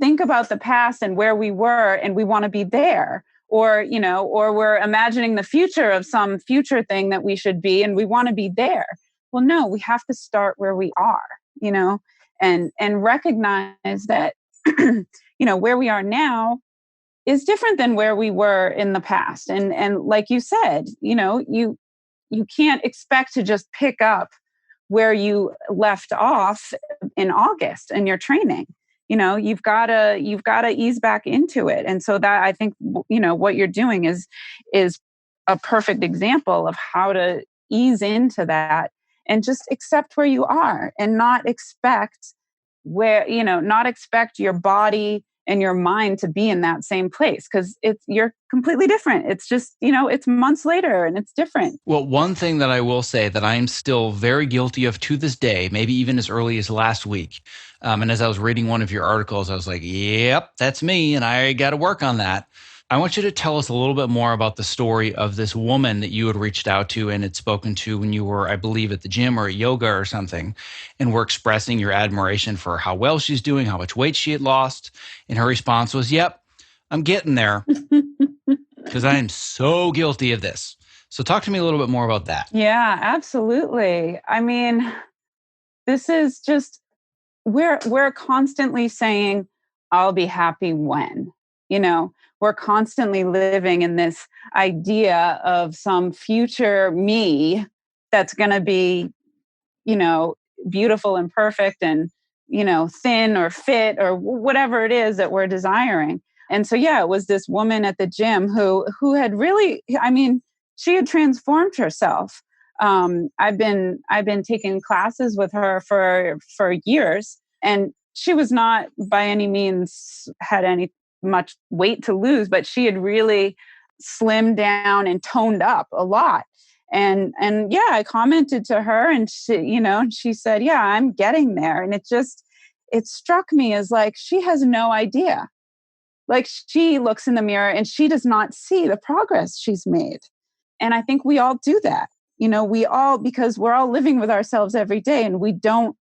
think about the past and where we were, and we want to be there. Or we're imagining the future of some future thing that we should be, and we want to be there. Well, no, we have to start where we are, you know, and recognize that, where we are now is different than where we were in the past. And like you said, you can't expect to just pick up where you left off in August in your training. You've got to ease back into it. And so that, I think, what you're doing is a perfect example of how to ease into that and just accept where you are, and not expect your body and your mind to be in that same place, because you're completely different. It's just, it's months later and it's different. Well, one thing that I will say that I am still very guilty of to this day, maybe even as early as last week. And as I was reading one of your articles, I was like, yep, that's me. And I got to work on that. I want you to tell us a little bit more about the story of this woman that you had reached out to and had spoken to when you were, I believe, at the gym or at yoga or something, and were expressing your admiration for how well she's doing, how much weight she had lost. And her response was, yep, I'm getting there, because I am so guilty of this. So talk to me a little bit more about that. Yeah, absolutely. I mean, this is just, we're constantly saying, I'll be happy when, we're constantly living in this idea of some future me that's going to be, beautiful and perfect and, thin or fit or whatever it is that we're desiring. And so, yeah, it was this woman at the gym who had really, I mean, she had transformed herself. I've been taking classes with her for years, and she was not by any means had any much weight to lose, but she had really slimmed down and toned up a lot. And yeah, I commented to her, and she said, yeah, I'm getting there. And it struck me as like, she has no idea. Like, she looks in the mirror and she does not see the progress she's made. And I think we all do that. Because we're all living with ourselves every day, and we don't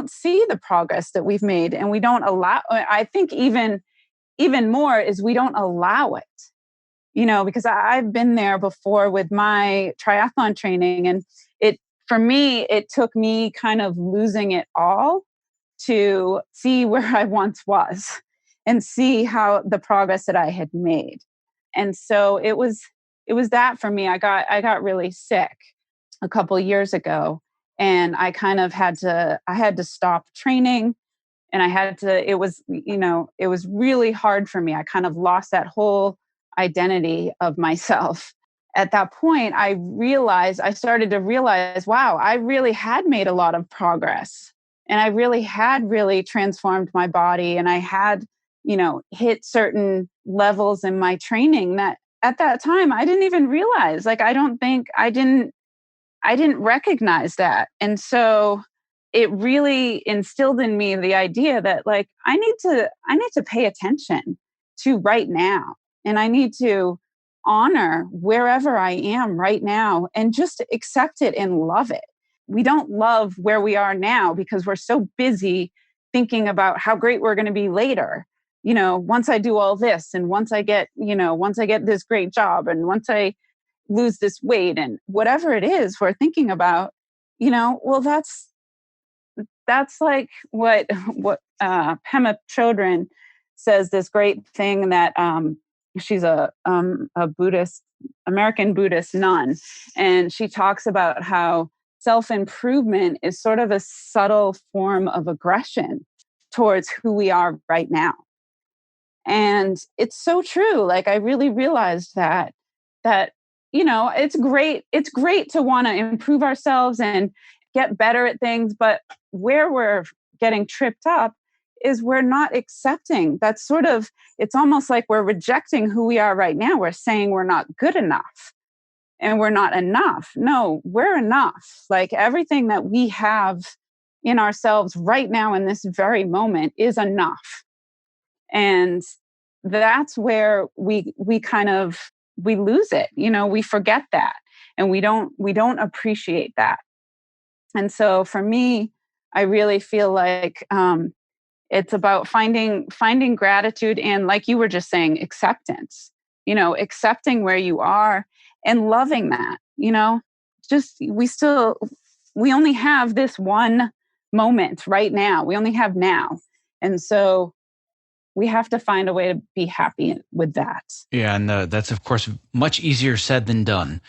see the progress that we've made, and we don't allow, I think even more is we don't allow it. Because I've been there before with my triathlon training, and for me, it took me kind of losing it all to see where I once was and see how the progress that I had made. And so it was that for me. I got really sick a couple of years ago, and I kind of had to stop training, and it was really hard for me. I kind of lost that whole identity of myself. At that point, I started to realize, wow, I really had made a lot of progress, and I really had really transformed my body, and I had, hit certain levels in my training that at that time I didn't even realize. Like, I didn't recognize that. And so it really instilled in me the idea that, like, I need to pay attention to right now, and I need to honor wherever I am right now and just accept it and love it. We don't love where we are now because we're so busy thinking about how great we're going to be later. Once I do all this, and once I get this great job, and once I lose this weight, and whatever it is we're thinking about, well, that's like what Pema Chodron says, this great thing that she's a Buddhist, American Buddhist nun, and she talks about how self-improvement is sort of a subtle form of aggression towards who we are right now. And it's so true. Like, I really realized that it's great to want to improve ourselves and get better at things, but where we're getting tripped up is we're not accepting. It's almost like we're rejecting who we are right now. We're saying we're not good enough and we're not enough. No, we're enough. Like, everything that we have in ourselves right now in this very moment is enough. And that's where we kind of we lose it. We forget that, and we don't appreciate that. And so for me, I really feel like it's about finding gratitude and, like you were just saying, acceptance. Accepting where you are and loving that. Just we only have this one moment right now. We only have now, and so we have to find a way to be happy with that. Yeah, and that's of course much easier said than done.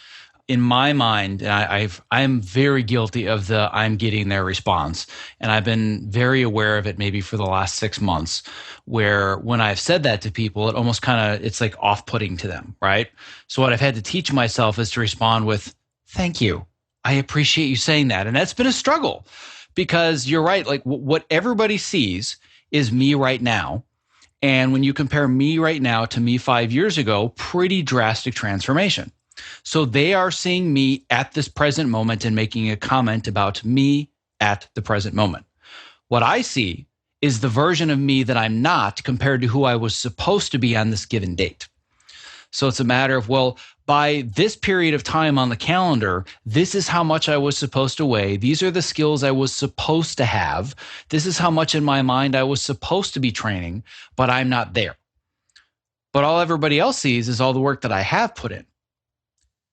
In my mind, and I'm very guilty of the "I'm getting there" response, and I've been very aware of it maybe for the last 6 months, where when I've said that to people, it almost it's like off-putting to them, right? So what I've had to teach myself is to respond with "Thank you. I appreciate you saying that," and that's been a struggle because you're right. Like what everybody sees is me right now. And when you compare me right now to me 5 years ago, pretty drastic transformation. So they are seeing me at this present moment and making a comment about me at the present moment. What I see is the version of me that I'm not compared to who I was supposed to be on this given date. So it's a matter of, well, by this period of time on the calendar, this is how much I was supposed to weigh. These are the skills I was supposed to have. This is how much in my mind I was supposed to be training, but I'm not there. But all everybody else sees is all the work that I have put in.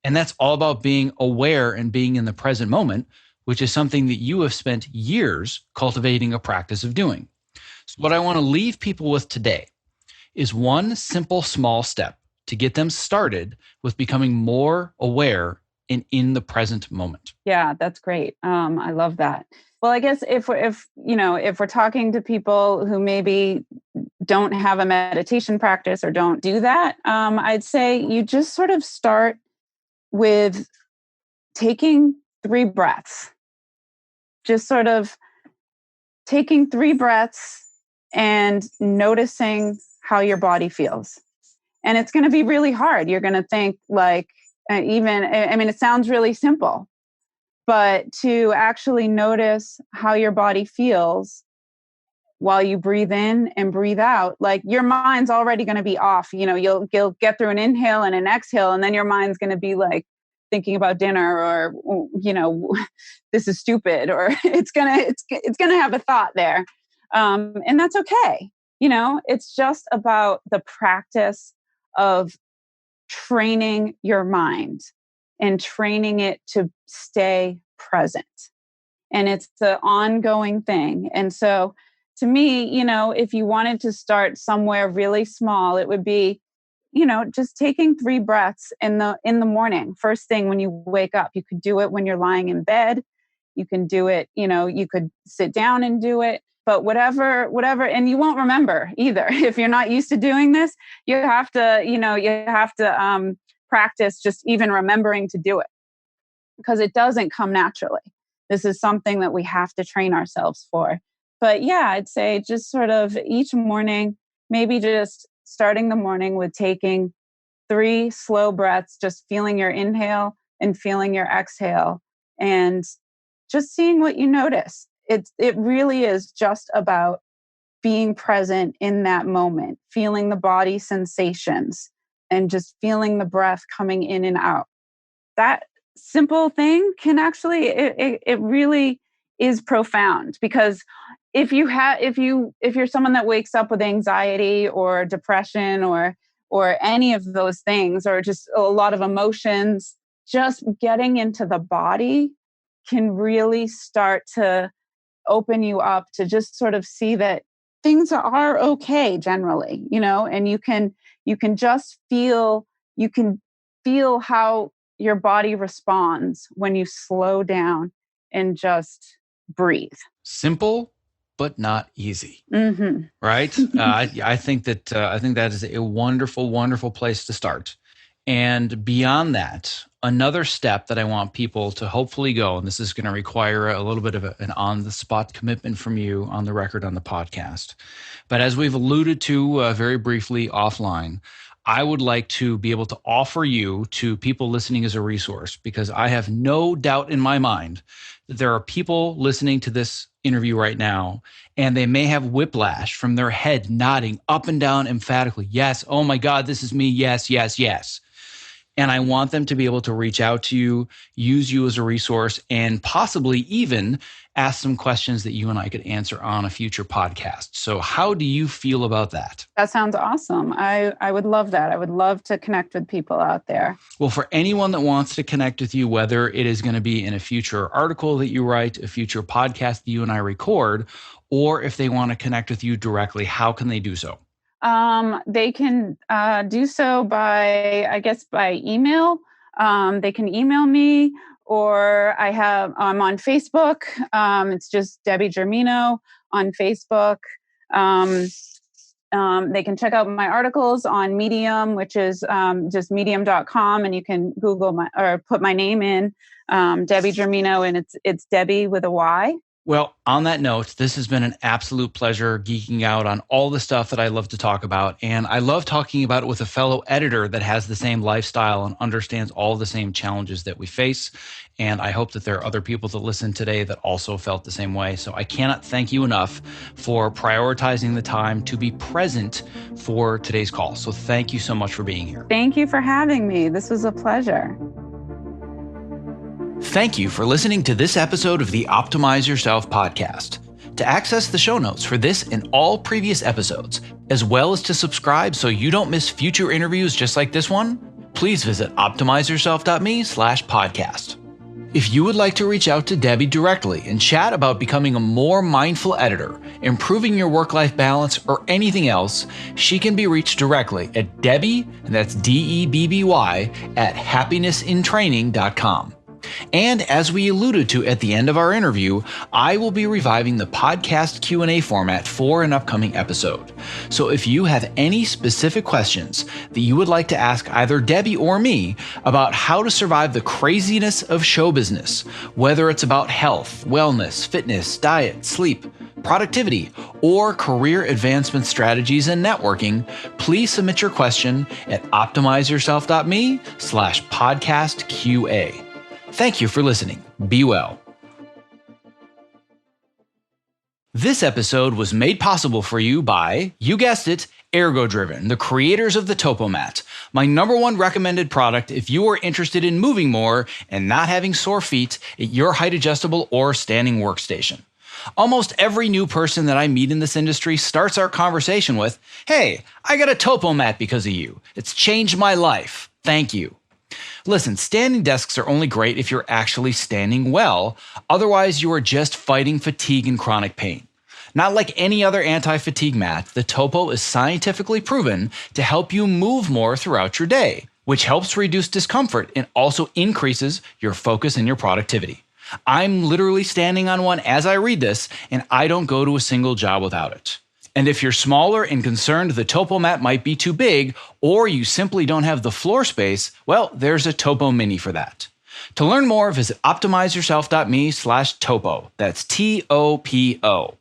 And that's all about being aware and being in the present moment, which is something that you have spent years cultivating a practice of doing. So what I want to leave people with today is one simple, small step to get them started with becoming more aware and in the present moment. Yeah, that's great. I love that. Well, I guess if we're talking to people who maybe don't have a meditation practice or don't do that, I'd say you just sort of start with taking 3 breaths. Just sort of taking 3 breaths and noticing how your body feels. And it's going to be really hard. You're going to think like, it sounds really simple, but to actually notice how your body feels while you breathe in and breathe out, like your mind's already going to be off. You'll get through an inhale and an exhale, and then your mind's going to be like thinking about dinner, or this is stupid, or it's gonna have a thought there, and that's okay. It's just about the practice of training your mind and training it to stay present. And it's the ongoing thing. And so to me, if you wanted to start somewhere really small, it would be, just taking 3 breaths in the morning, first thing when you wake up. You could do it when you're lying in bed. You can do it, you could sit down and do it. But whatever, and you won't remember either. If you're not used to doing this, you have to practice just even remembering to do it, because it doesn't come naturally. This is something that we have to train ourselves for. But yeah, I'd say just sort of each morning, maybe just starting the morning with taking 3 slow breaths, just feeling your inhale and feeling your exhale, and just seeing what you notice. It really is just about being present in that moment, feeling the body sensations, and just feeling the breath coming in and out. That simple thing can actually, it really is profound, because if you're someone that wakes up with anxiety or depression or any of those things, or just a lot of emotions, just getting into the body can really start to open you up to just sort of see that things are okay generally, and you can just feel how your body responds when you slow down and just breathe. Simple, but not easy, Mm-hmm. right? I think that is a wonderful, wonderful place to start. And beyond that, another step that I want people to hopefully go, and this is going to require a little bit of an on-the-spot commitment from you on the record on the podcast. But as we've alluded to very briefly offline, I would like to be able to offer you to people listening as a resource, because I have no doubt in my mind that there are people listening to this interview right now, and they may have whiplash from their head nodding up and down emphatically. Yes. Oh my God, this is me. Yes, yes, yes. And I want them to be able to reach out to you, use you as a resource, and possibly even ask some questions that you and I could answer on a future podcast. So how do you feel about that? That sounds awesome. I would love that. I would love to connect with people out there. Well, for anyone that wants to connect with you, whether it is going to be in a future article that you write, a future podcast that you and I record, or if they want to connect with you directly, how can they do so? They can do so by email. They can email me, or I'm on Facebook. It's just Debby Germino on Facebook. They can check out my articles on Medium, which is just medium.com, and you can put my name in, Debby Germino, and it's Debby with a Y. Well, on that note, this has been an absolute pleasure geeking out on all the stuff that I love to talk about. And I love talking about it with a fellow editor that has the same lifestyle and understands all the same challenges that we face. And I hope that there are other people that listen today that also felt the same way. So I cannot thank you enough for prioritizing the time to be present for today's call. So thank you so much for being here. Thank you for having me. This was a pleasure. Thank you for listening to this episode of the Optimize Yourself podcast. To access the show notes for this and all previous episodes, as well as to subscribe so you don't miss future interviews just like this one, please visit optimizeyourself.me/podcast. If you would like to reach out to Debby directly and chat about becoming a more mindful editor, improving your work-life balance, or anything else, she can be reached directly at Debby, and that's Debby, at happinessintraining.com. And as we alluded to at the end of our interview, I will be reviving the podcast Q&A format for an upcoming episode. So if you have any specific questions that you would like to ask either Debby or me about how to survive the craziness of show business, whether it's about health, wellness, fitness, diet, sleep, productivity, or career advancement strategies and networking, please submit your question at optimizeyourself.me/podcastqa. Thank you for listening. Be well. This episode was made possible for you by, you guessed it, Ergo-Driven, the creators of the Topomat, my #1 recommended product if you are interested in moving more and not having sore feet at your height adjustable or standing workstation. Almost every new person that I meet in this industry starts our conversation with, "Hey, I got a Topomat because of you. It's changed my life. Thank you." Listen, standing desks are only great if you're actually standing well. Otherwise, you are just fighting fatigue and chronic pain. Not like any other anti-fatigue mat, the Topo is scientifically proven to help you move more throughout your day, which helps reduce discomfort and also increases your focus and your productivity. I'm literally standing on one as I read this, and I don't go to a single job without it. And if you're smaller and concerned the Topo mat might be too big, or you simply don't have the floor space, well, there's a Topo Mini for that. To learn more, visit optimizeyourself.me/topo. That's TOPO.